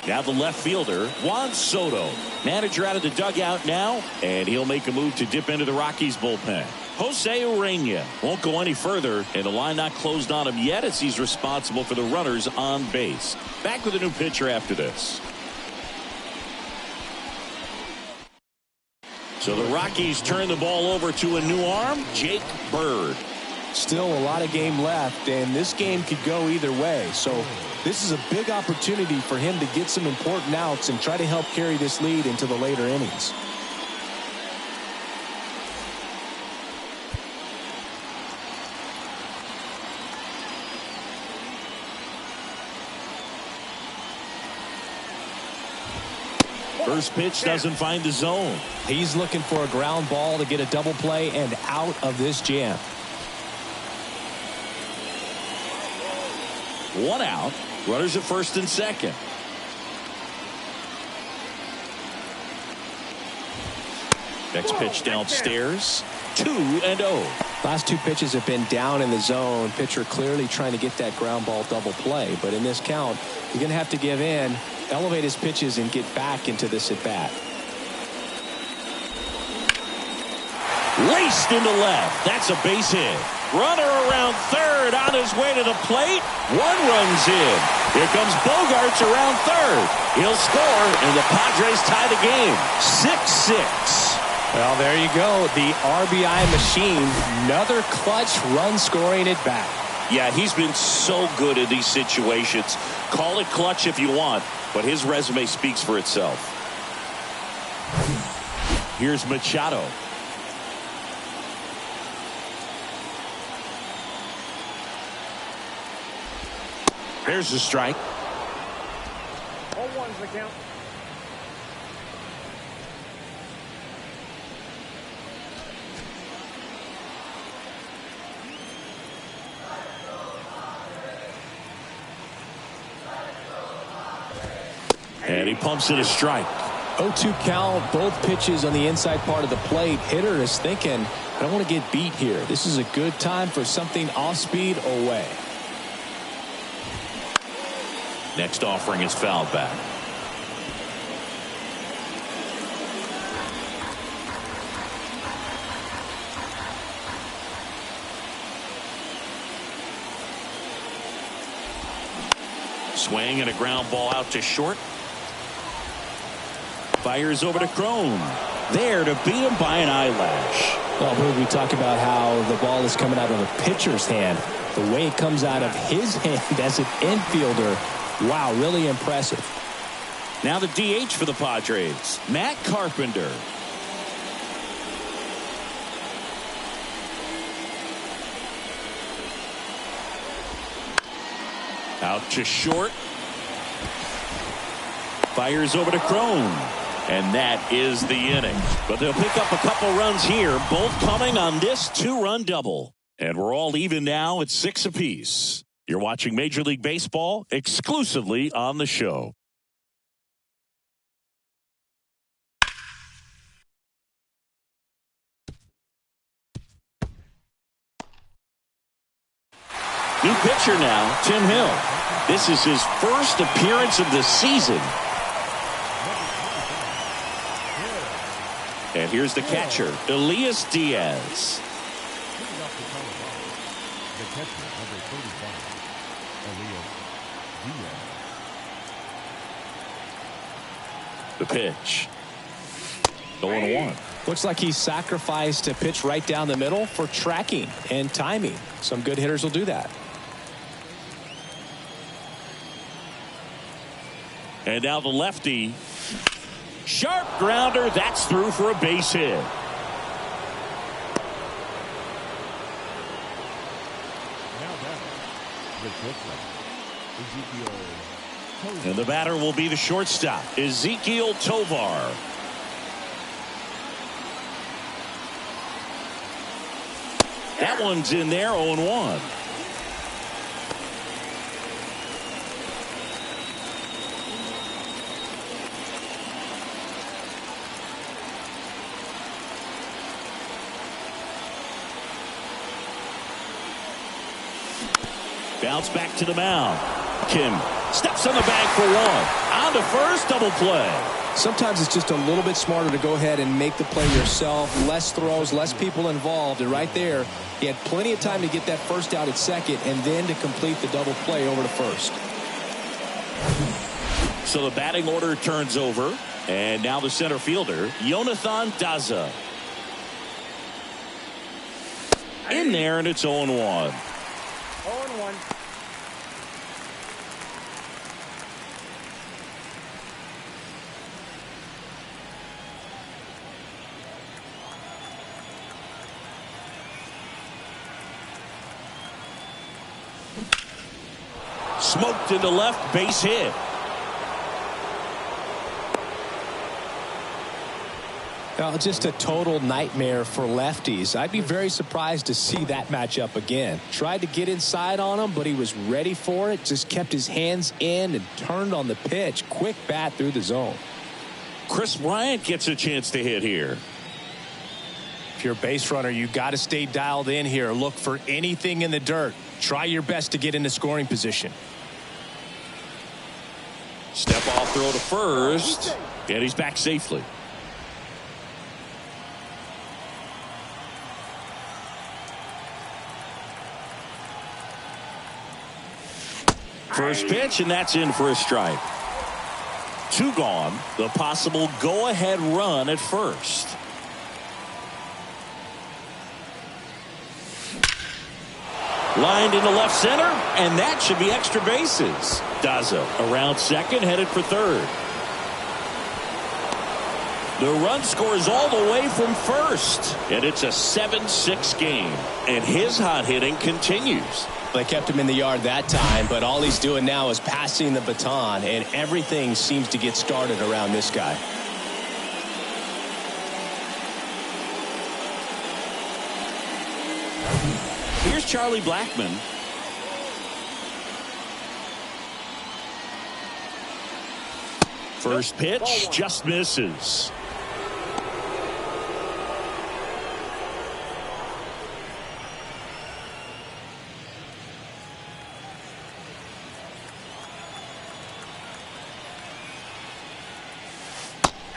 Now the left fielder, Juan Soto. Manager out of the dugout now, and he'll make a move to dip into the Rockies bullpen. Jose Urania won't go any further, and the line not closed on him yet as he's responsible for the runners on base. Back with a new pitcher after this. So the Rockies turn the ball over to a new arm, Jake Bird. Still a lot of game left, and this game could go either way. So this is a big opportunity for him to get some important outs and try to help carry this lead into the later innings. First pitch doesn't find the zone. He's looking for a ground ball to get a double play and out of this jam. One out. Runners at first and second. Next pitch downstairs. 2-0. Last two pitches have been down in the zone. Pitcher clearly trying to get that ground ball double play. But in this count, you're going to have to give in, elevate his pitches, and get back into this at bat. Laced into left. That's a base hit. Runner around third on his way to the plate. One runs in. Here comes Bogarts around third. He'll score, and the Padres tie the game. 6-6. Well, there you go. The RBI machine. Another clutch run scoring at bat. Yeah, he's been so good in these situations. Call it clutch if you want, but his resume speaks for itself. Here's Machado. There's the strike. 0-1's the count. And he pumps it a strike. 0-2 count, both pitches on the inside part of the plate. Hitter is thinking, I don't want to get beat here. This is a good time for something off speed away. Next offering is fouled back. Swing and a ground ball out to short. Fires over to Crone. There to beat him by an eyelash. Well, we talk about how the ball is coming out of a pitcher's hand. The way it comes out of his hand as an infielder. Wow, really impressive. Now the DH for the Padres, Matt Carpenter. Out to short. Fires over to Crone. And that is the inning. But they'll pick up a couple runs here, both coming on this two-run double. And we're all even now at 6 apiece. You're watching Major League Baseball exclusively on the show. New pitcher now, Tim Hill. This is his first appearance of the season. And here's the catcher, Elias Diaz. The pitch. 0-1. Looks like he sacrificed a pitch right down the middle for tracking and timing. Some good hitters will do that. And now the lefty. Sharp grounder. That's through for a base hit. And the batter will be the shortstop, Ezekiel Tovar. That one's in there, 0-1. Bounce back to the mound. Kim steps on the bag for one. On to first, double play. Sometimes it's just a little bit smarter to go ahead and make the play yourself. Less throws, less people involved. And right there, he had plenty of time to get that first out at second and then to complete the double play over to first. So the batting order turns over. And now the center fielder, Jonathan Daza. In there, and it's 0-1. 0-1. Smoked into left, base hit. Well, just a total nightmare for lefties. I'd be very surprised to see that matchup again. Tried to get inside on him, but he was ready for it. Just kept his hands in and turned on the pitch. Quick bat through the zone. Chris Bryant gets a chance to hit here. If you're a base runner, you got to stay dialed in here. Look for anything in the dirt. Try your best to get into scoring position. Step off throw to first, and he's back safely. First pitch, and that's in for a strike. 2 gone. The possible go-ahead run at first. Lined into left center, and that should be extra bases. Daza around second, headed for third. The run scores all the way from first, and it's a 7-6 game, and his hot hitting continues. They kept him in the yard that time, but all he's doing now is passing the baton, and everything seems to get started around this guy. Here's Charlie Blackmon. First pitch just misses.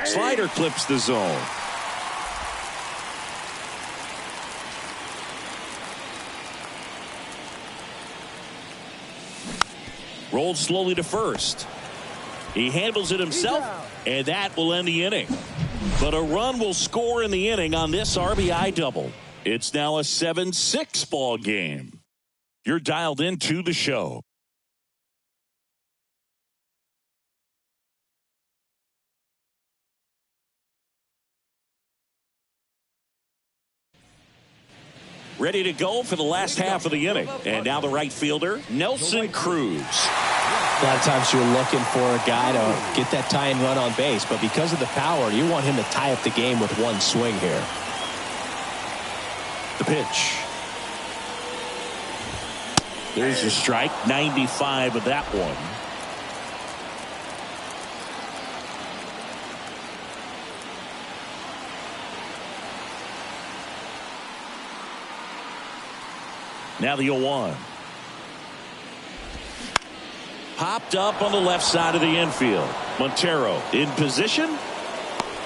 Slider clips the zone. Rolled slowly to first. He handles it himself, and that will end the inning. But a run will score in the inning on this RBI double. It's now a 7-6 ball game. You're dialed into the show. Ready to go for the last half of the inning. And now the right fielder, Nelson Cruz. A lot of times you're looking for a guy to get that tying run on base, but because of the power, you want him to tie up the game with one swing here. The pitch. There's a strike, 95 of that one. Now the 0-1. Popped up on the left side of the infield. Montero in position.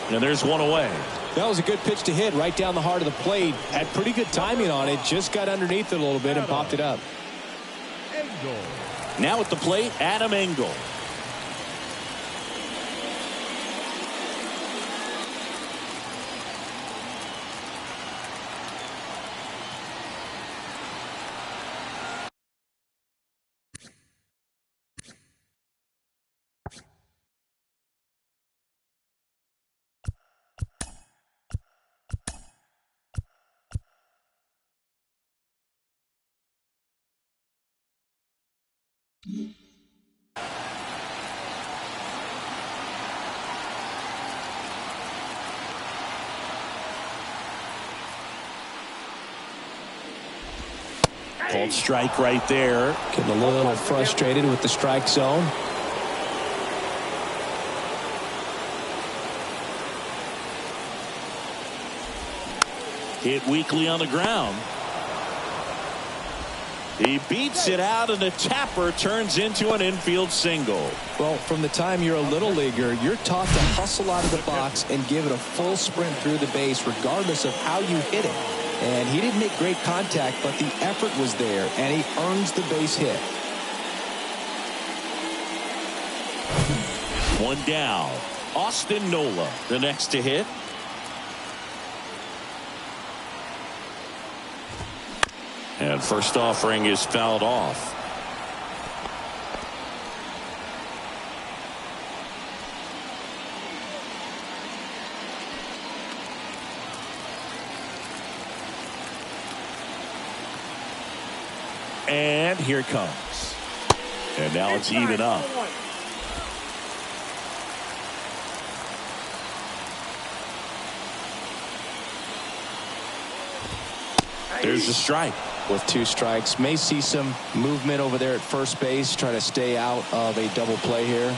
And there's one away. That was a good pitch to hit right down the heart of the plate. Had pretty good timing on it. Just got underneath it a little bit and popped it up. Now at the plate, Adam Engel. Called strike right there. Getting a little frustrated with the strike zone. Hit weakly on the ground. He beats it out, and the tapper turns into an infield single. Well, from the time you're a little leaguer, you're taught to hustle out of the box and give it a full sprint through the base regardless of how you hit it. And he didn't make great contact, but the effort was there, and he earns the base hit. One down. Austin Nola, the next to hit. And first offering is fouled off. And here it comes. And now it's even up. There's a strike. With 2 strikes, may see some movement over there at first base, try to stay out of a double play here.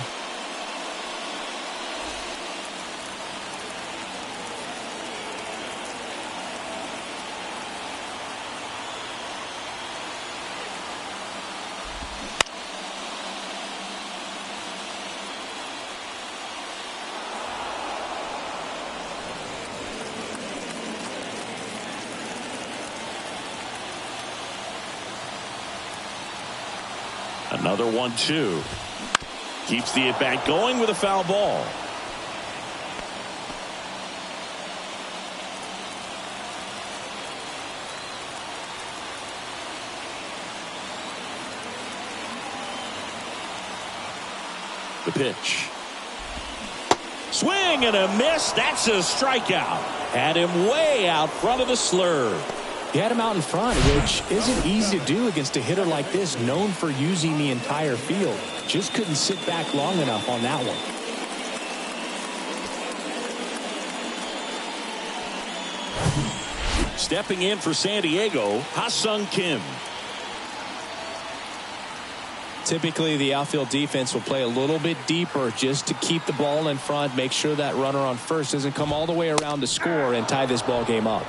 Another 1-2. Keeps the at-bat going with a foul ball. The pitch. Swing and a miss. That's a strikeout. Had him way out front of the slurve. He had him out in front, which isn't easy to do against a hitter like this, known for using the entire field. Just couldn't sit back long enough on that one. Stepping in for San Diego, Ha-Sung Kim. Typically, the outfield defense will play a little bit deeper just to keep the ball in front, make sure that runner on first doesn't come all the way around to score and tie this ball game up.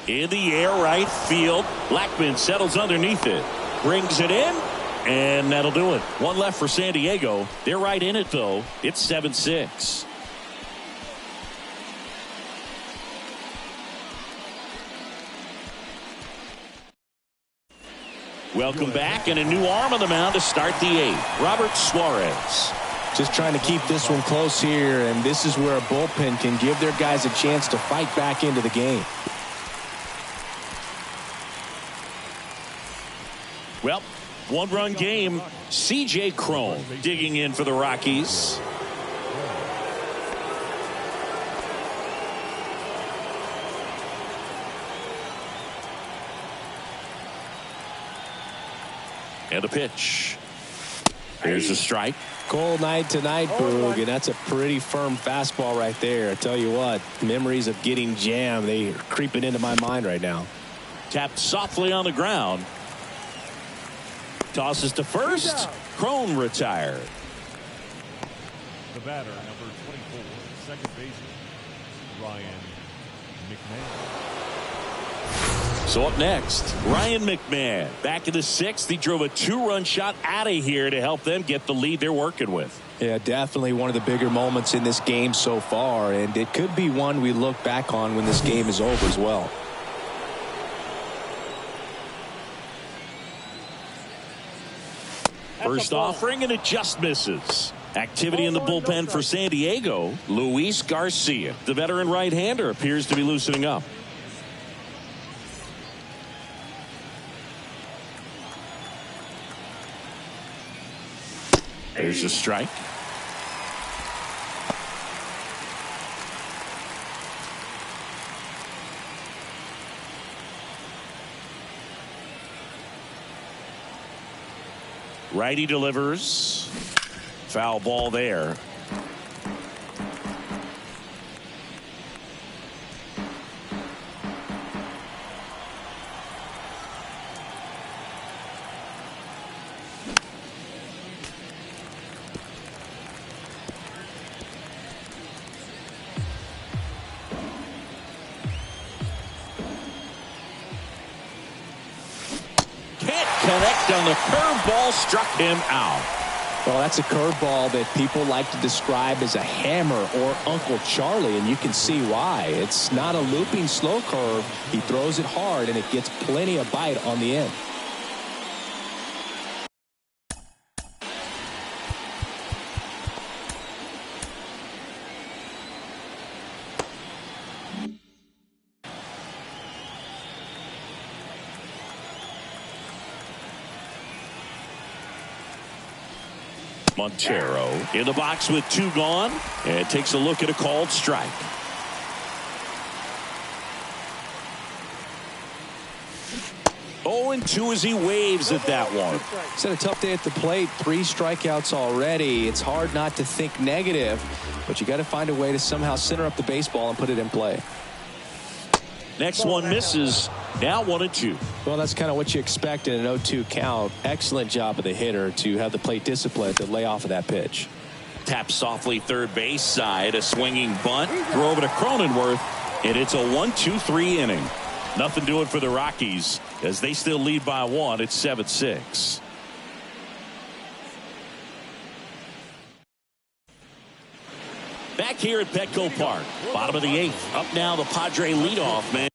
In the air, right field. Blackman settles underneath it. Brings it in. And that'll do it. One left for San Diego. They're right in it, though. It's 7-6. Welcome back, and a new arm on the mound to start the 8th. Robert Suarez. Just trying to keep this one close here, and this is where a bullpen can give their guys a chance to fight back into the game. Well, 1-run game. C.J. Cron digging in for the Rockies. And a pitch. Here's a strike. Cold night tonight, Boog, and that's a pretty firm fastball right there. I tell you what, memories of getting jammed, they are creeping into my mind right now. Tapped softly on the ground. Tosses to first. Cron retired. The batter, number 24, second baseman, Ryan McMahon. So up next, Ryan McMahon. Back in the 6th, he drove a 2-run shot out of here to help them get the lead they're working with. Yeah, definitely one of the bigger moments in this game so far, and it could be one we look back on when this game is over as well. First offering, and it just misses. Activity in the bullpen for San Diego. Luis Garcia, the veteran right-hander, appears to be loosening up. There's a strike. Righty delivers. Foul ball there. Connect on the curveball, struck him out. Well, that's a curveball that people like to describe as a hammer or Uncle Charlie, and you can see why. It's not a looping slow curve. He throws it hard, and it gets plenty of bite on the end. Montero in the box with 2 gone, and takes a look at a called strike. 0-2 as he waves at that one. It's had a tough day at the plate. 3 strikeouts already. It's hard not to think negative, but you got to find a way to somehow center up the baseball and put it in play. Next one misses. Now 1-2. Well, that's kind of what you expect in an 0-2 count. Excellent job of the hitter to have the plate discipline to lay off of that pitch. Tap softly third base side. A swinging bunt. Throw over to Cronenworth. And it's a 1-2-3 inning. Nothing doing for the Rockies as they still lead by 1. It's 7-6. Back here at Petco Park. Bottom of the 8th. Up now the Padre leadoff man.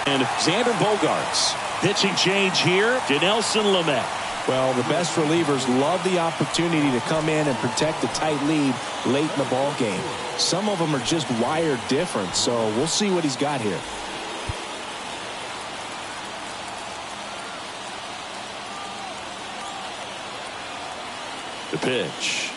And Xander Bogaerts. Pitching change here to Nelson Lamet. Well, the best relievers love the opportunity to come in and protect the tight lead late in the ball game. Some of them are just wired different, so we'll see what he's got here. The pitch.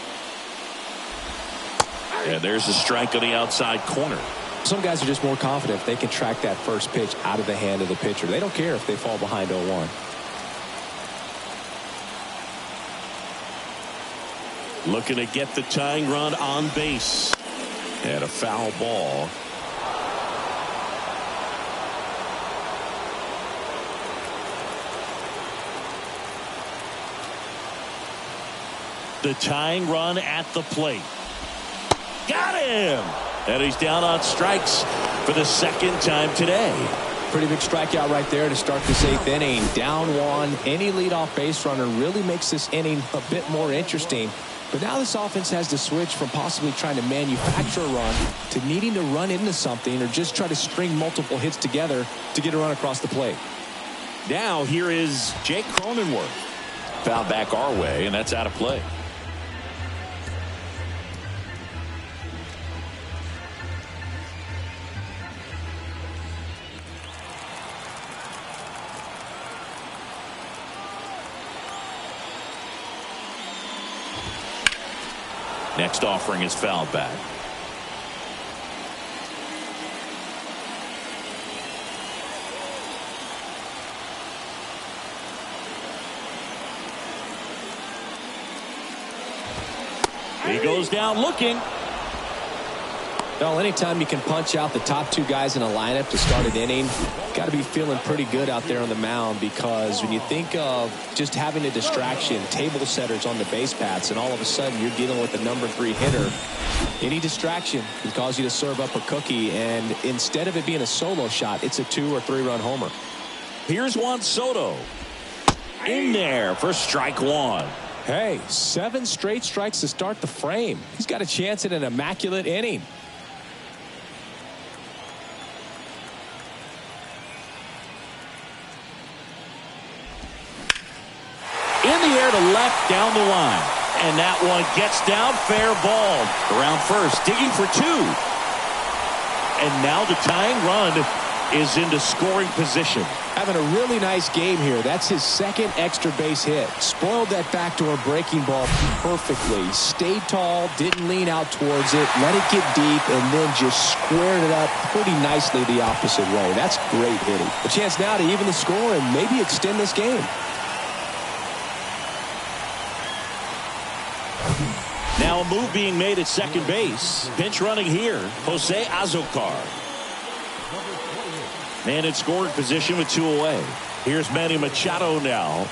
And there's a strike on the outside corner. Some guys are just more confident if they can track that first pitch out of the hand of the pitcher. They don't care if they fall behind 0-1. Looking to get the tying run on base. And a foul ball. The tying run at the plate. Got him! And he's down on strikes for the second time today. Pretty big strikeout right there to start this 8th inning. Down 1. Any leadoff base runner really makes this inning a bit more interesting. But now this offense has to switch from possibly trying to manufacture a run to needing to run into something or just try to string multiple hits together to get a run across the plate. Now here is Jake Cronenworth. Foul back our way, and that's out of play. Next offering is fouled back. He goes down looking. Well, anytime you can punch out the top 2 guys in a lineup to start an inning, got to be feeling pretty good out there on the mound, because when you think of just having a distraction, table setters on the base paths, and all of a sudden you're dealing with the number 3 hitter, any distraction can cause you to serve up a cookie, and instead of it being a solo shot, it's a 2 or 3 run homer. Here's Juan Soto. In there for strike 1. Hey, 7 straight strikes to start the frame. He's got a chance at an immaculate inning. In the air to left down the line. And that one gets down, fair ball. Around first, digging for 2. And now the tying run is into scoring position. Having a really nice game here. That's his 2nd extra base hit. Spoiled that backdoor breaking ball perfectly. Stayed tall, didn't lean out towards it, let it get deep, and then just squared it up pretty nicely the opposite way. That's great hitting. A chance now to even the score and maybe extend this game. Now a move being made at second base. Pinch running here, Jose Azocar. Man in scoring position with 2 away. Here's Manny Machado now.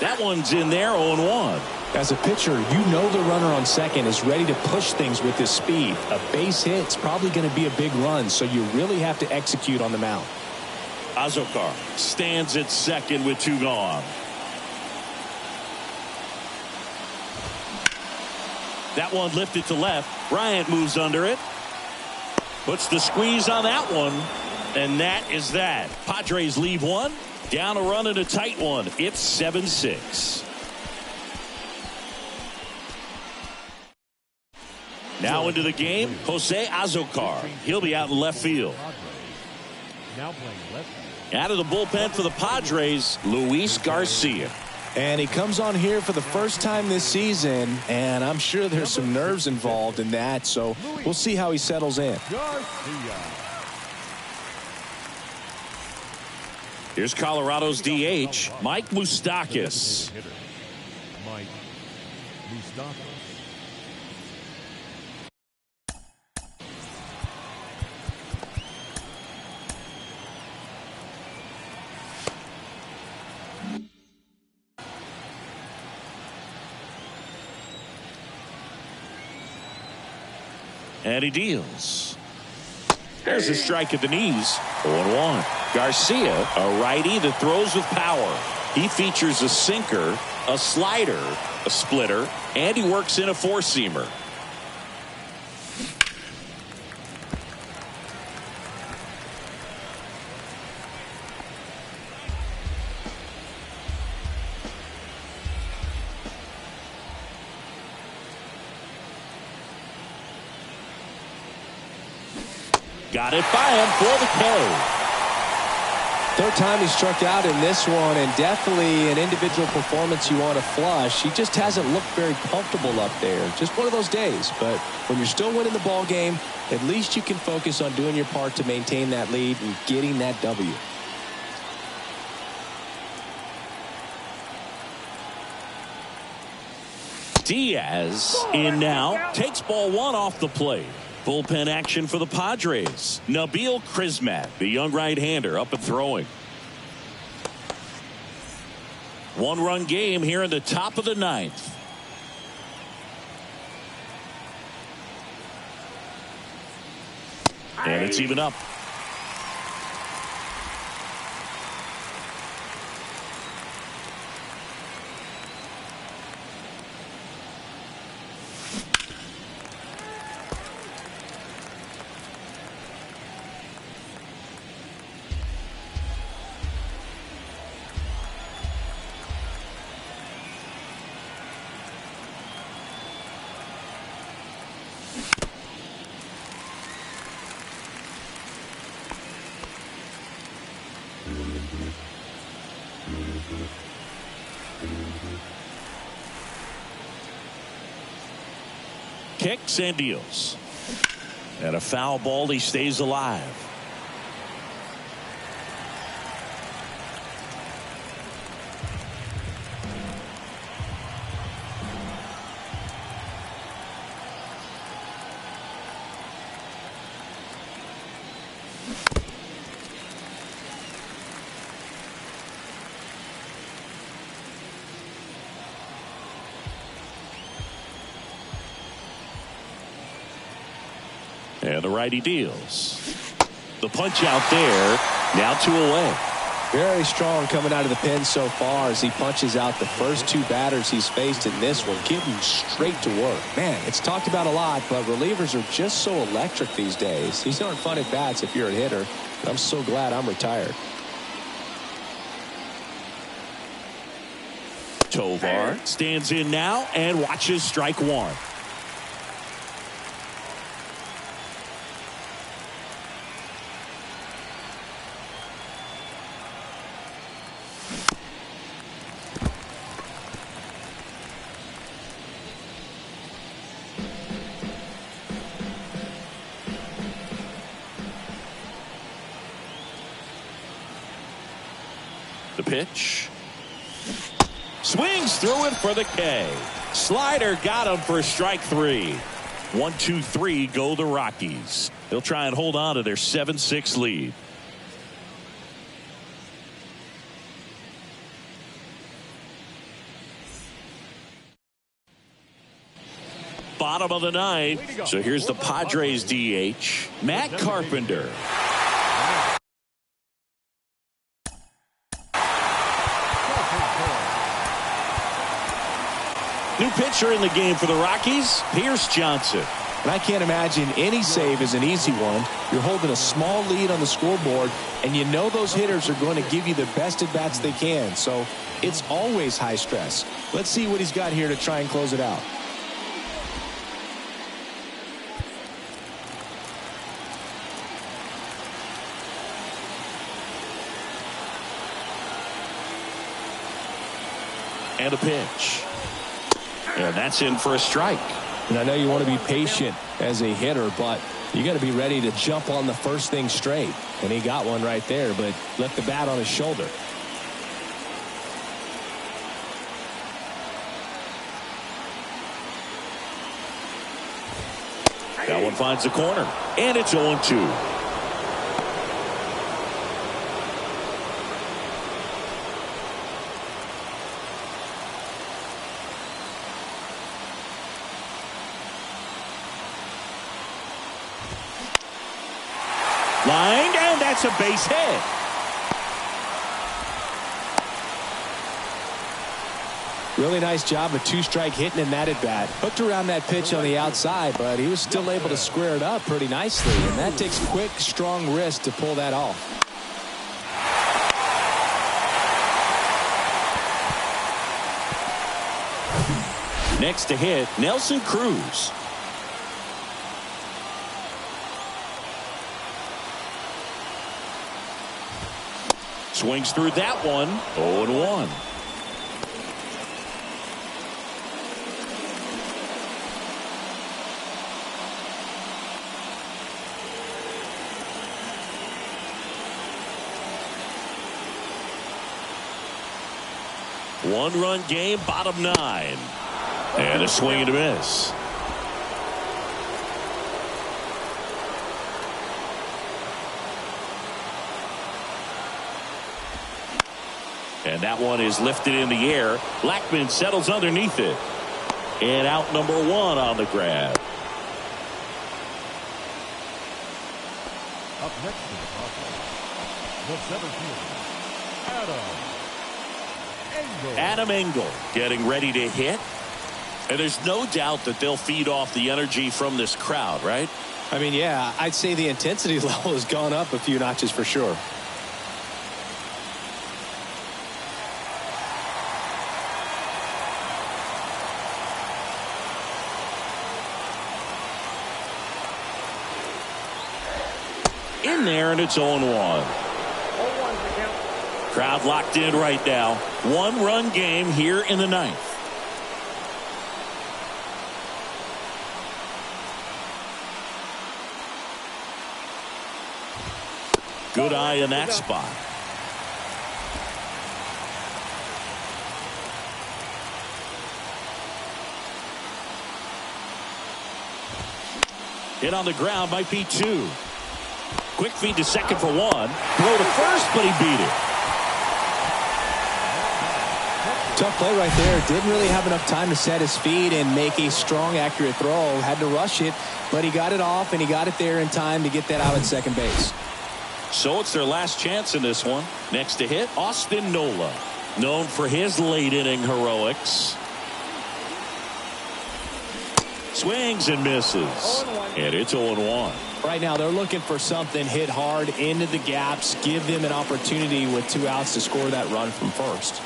That one's in there, 0-1. As a pitcher, you know the runner on second is ready to push things with his speed. A base hit's probably going to be a big run, so you really have to execute on the mound. Azocar stands at second with 2 gone. That one lifted to left. Bryant moves under it. Puts the squeeze on that one. And that is that. Padres leave 1. Down a run in a tight one. It's 7-6. Now into the game, Jose Azocar. He'll be out in left field. Now playing left field. Out of the bullpen for the Padres, Luis Garcia. And he comes on here for the first time this season, and I'm sure there's some nerves involved in that, so we'll see how he settles in. Here's Colorado's DH, Mike Moustakas. Mike Moustakas. And he deals. There's a strike at the knees. 0-1. Garcia, a righty that throws with power. He features a sinker, a slider, a splitter, and he works in a four-seamer. Got it by him for the K. Third time he struck out in this one, and definitely an individual performance you want to flush. He just hasn't looked very comfortable up there. Just one of those days. But when you're still winning the ball game, at least you can focus on doing your part to maintain that lead and getting that W. Diaz in now, takes ball one off the plate. Bullpen action for the Padres. Nabil Crismatt, the young right-hander, up and throwing. One-run game here in the top of the ninth. And it's even up. Kicks and deals. And a foul ball. He stays alive. And the righty deals. The punch out there. Now 2 away. Very strong coming out of the pen so far as he punches out the first two batters he's faced in this one, getting straight to work. Man, it's talked about a lot, but relievers are just so electric these days. These aren't fun at bats if you're a hitter. I'm so glad I'm retired. Tovar stands in now and watches strike one. The pitch. Swings through it for the K. Slider got him for strike three. 1-2-3 go the Rockies. They'll try and hold on to their 7-6 lead. Bottom of the ninth. So here's the Padres DH, Matt Carpenter. New pitcher in the game for the Rockies, Pierce Johnson. And I can't imagine any save is an easy one. You're holding a small lead on the scoreboard, and you know those hitters are going to give you the best at-bats they can. So it's always high stress. Let's see what he's got here to try and close it out. And a pitch. And that's in for a strike. And I know you want to be patient as a hitter, but you got to be ready to jump on the first thing straight. And he got one right there, but left the bat on his shoulder. That one finds the corner. And it's 0-2. Lined, and that's a base hit. Really nice job of two-strike hitting in that at bat. Hooked around that pitch on the outside, but he was still able to square it up pretty nicely. And that takes quick, strong wrist to pull that off. Next to hit, Nelson Cruz. Swings through that one. 0-1. One-run game, bottom 9. And a swing and a miss. And that one is lifted in the air. Blackman settles underneath it. And out number 1 on the grab. Up next to the Padres, the center fielder, Adam Engel getting ready to hit. And there's no doubt that they'll feed off the energy from this crowd, right? I mean, yeah, I'd say the intensity level has gone up a few notches for sure. In there, and it's 0-1. Crowd locked in right now. One-run game here in the 9th. Good eye in that spot. Hit on the ground might be 2. Quick feed to second for 1. Throw to first, but he beat it. Tough play right there. Didn't really have enough time to set his feet and make a strong, accurate throw. Had to rush it, but he got it off, and he got it there in time to get that out at second base. So it's their last chance in this one. Next to hit, Austin Nola. Known for his late-inning heroics. Swings and misses. And it's 0-1. Right now, they're looking for something hit hard into the gaps. Give them an opportunity with 2 outs to score that run from first.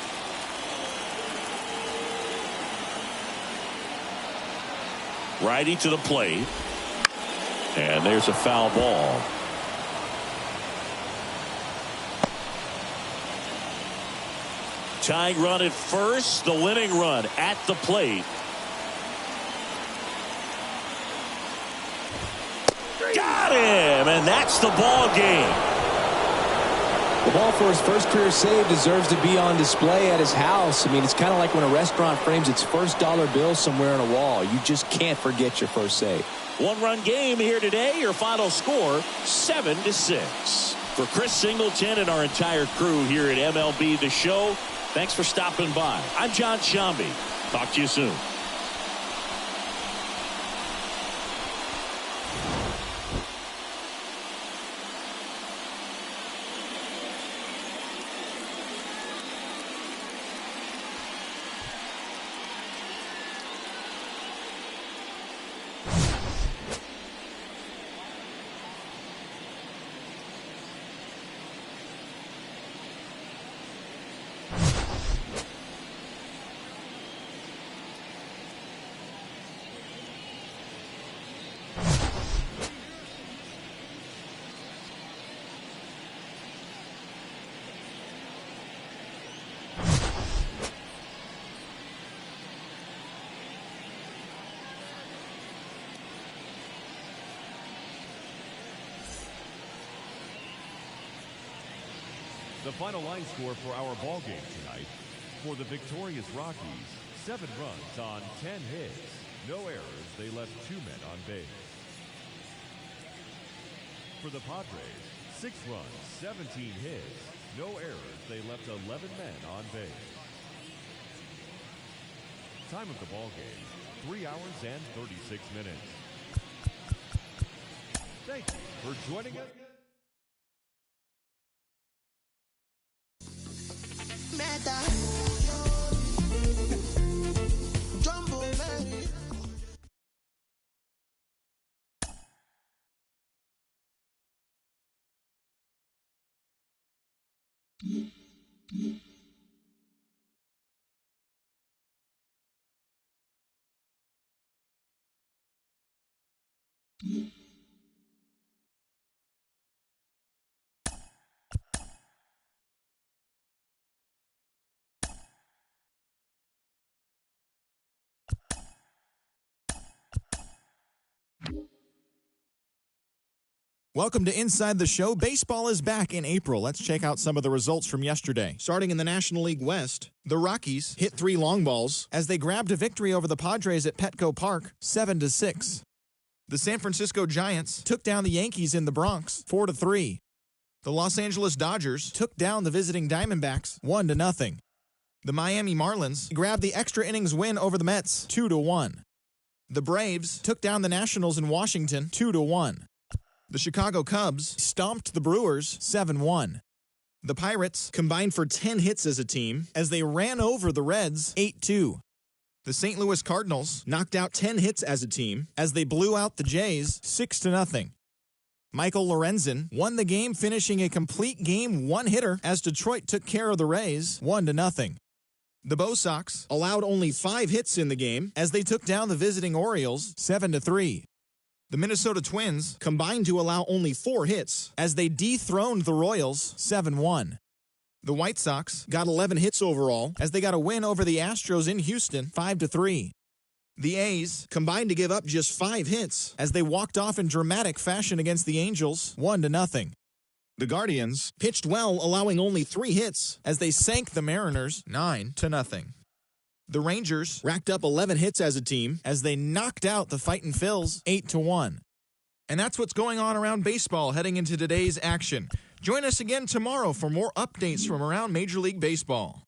Righty to the plate. And there's a foul ball. Tying run at first. The winning run at the plate. Got him, and that's the ball game. The ball for his first career save deserves to be on display at his house. I mean, it's kind of like when a restaurant frames its first dollar bill somewhere on a wall. You just can't forget your first save. One-run game here today. Your final score, 7-6. For Chris Singleton and our entire crew here at MLB The Show, thanks for stopping by. I'm John Shambi. Talk to you soon. The final line score for our ball game tonight. For the victorious Rockies, 7 runs on 10 hits. No errors. They left 2 men on base. For the Padres, 6 runs, 17 hits. No errors. They left 11 men on base. Time of the ball game, 3 hours and 36 minutes. Thank you for joining us. Welcome to Inside the Show. Baseball is back in April. Let's check out some of the results from yesterday. Starting in the National League West, the Rockies hit 3 long balls as they grabbed a victory over the Padres at Petco Park, 7-6. The San Francisco Giants took down the Yankees in the Bronx, 4-3. The Los Angeles Dodgers took down the visiting Diamondbacks, 1-0. The Miami Marlins grabbed the extra innings win over the Mets, 2-1. The Braves took down the Nationals in Washington, 2-1. The Chicago Cubs stomped the Brewers 7-1. The Pirates combined for 10 hits as a team as they ran over the Reds 8-2. The St. Louis Cardinals knocked out 10 hits as a team as they blew out the Jays 6-0. Michael Lorenzen won the game, finishing a complete game one-hitter as Detroit took care of the Rays 1-0. The Bo Sox allowed only 5 hits in the game as they took down the visiting Orioles 7-3. The Minnesota Twins combined to allow only 4 hits as they dethroned the Royals 7-1. The White Sox got 11 hits overall as they got a win over the Astros in Houston 5-3. The A's combined to give up just 5 hits as they walked off in dramatic fashion against the Angels 1-0. The Guardians pitched well, allowing only 3 hits as they sank the Mariners 9-0. The Rangers racked up 11 hits as a team as they knocked out the Fightin' Phils 8-1. And that's what's going on around baseball heading into today's action. Join us again tomorrow for more updates from around Major League Baseball.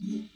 Rockies.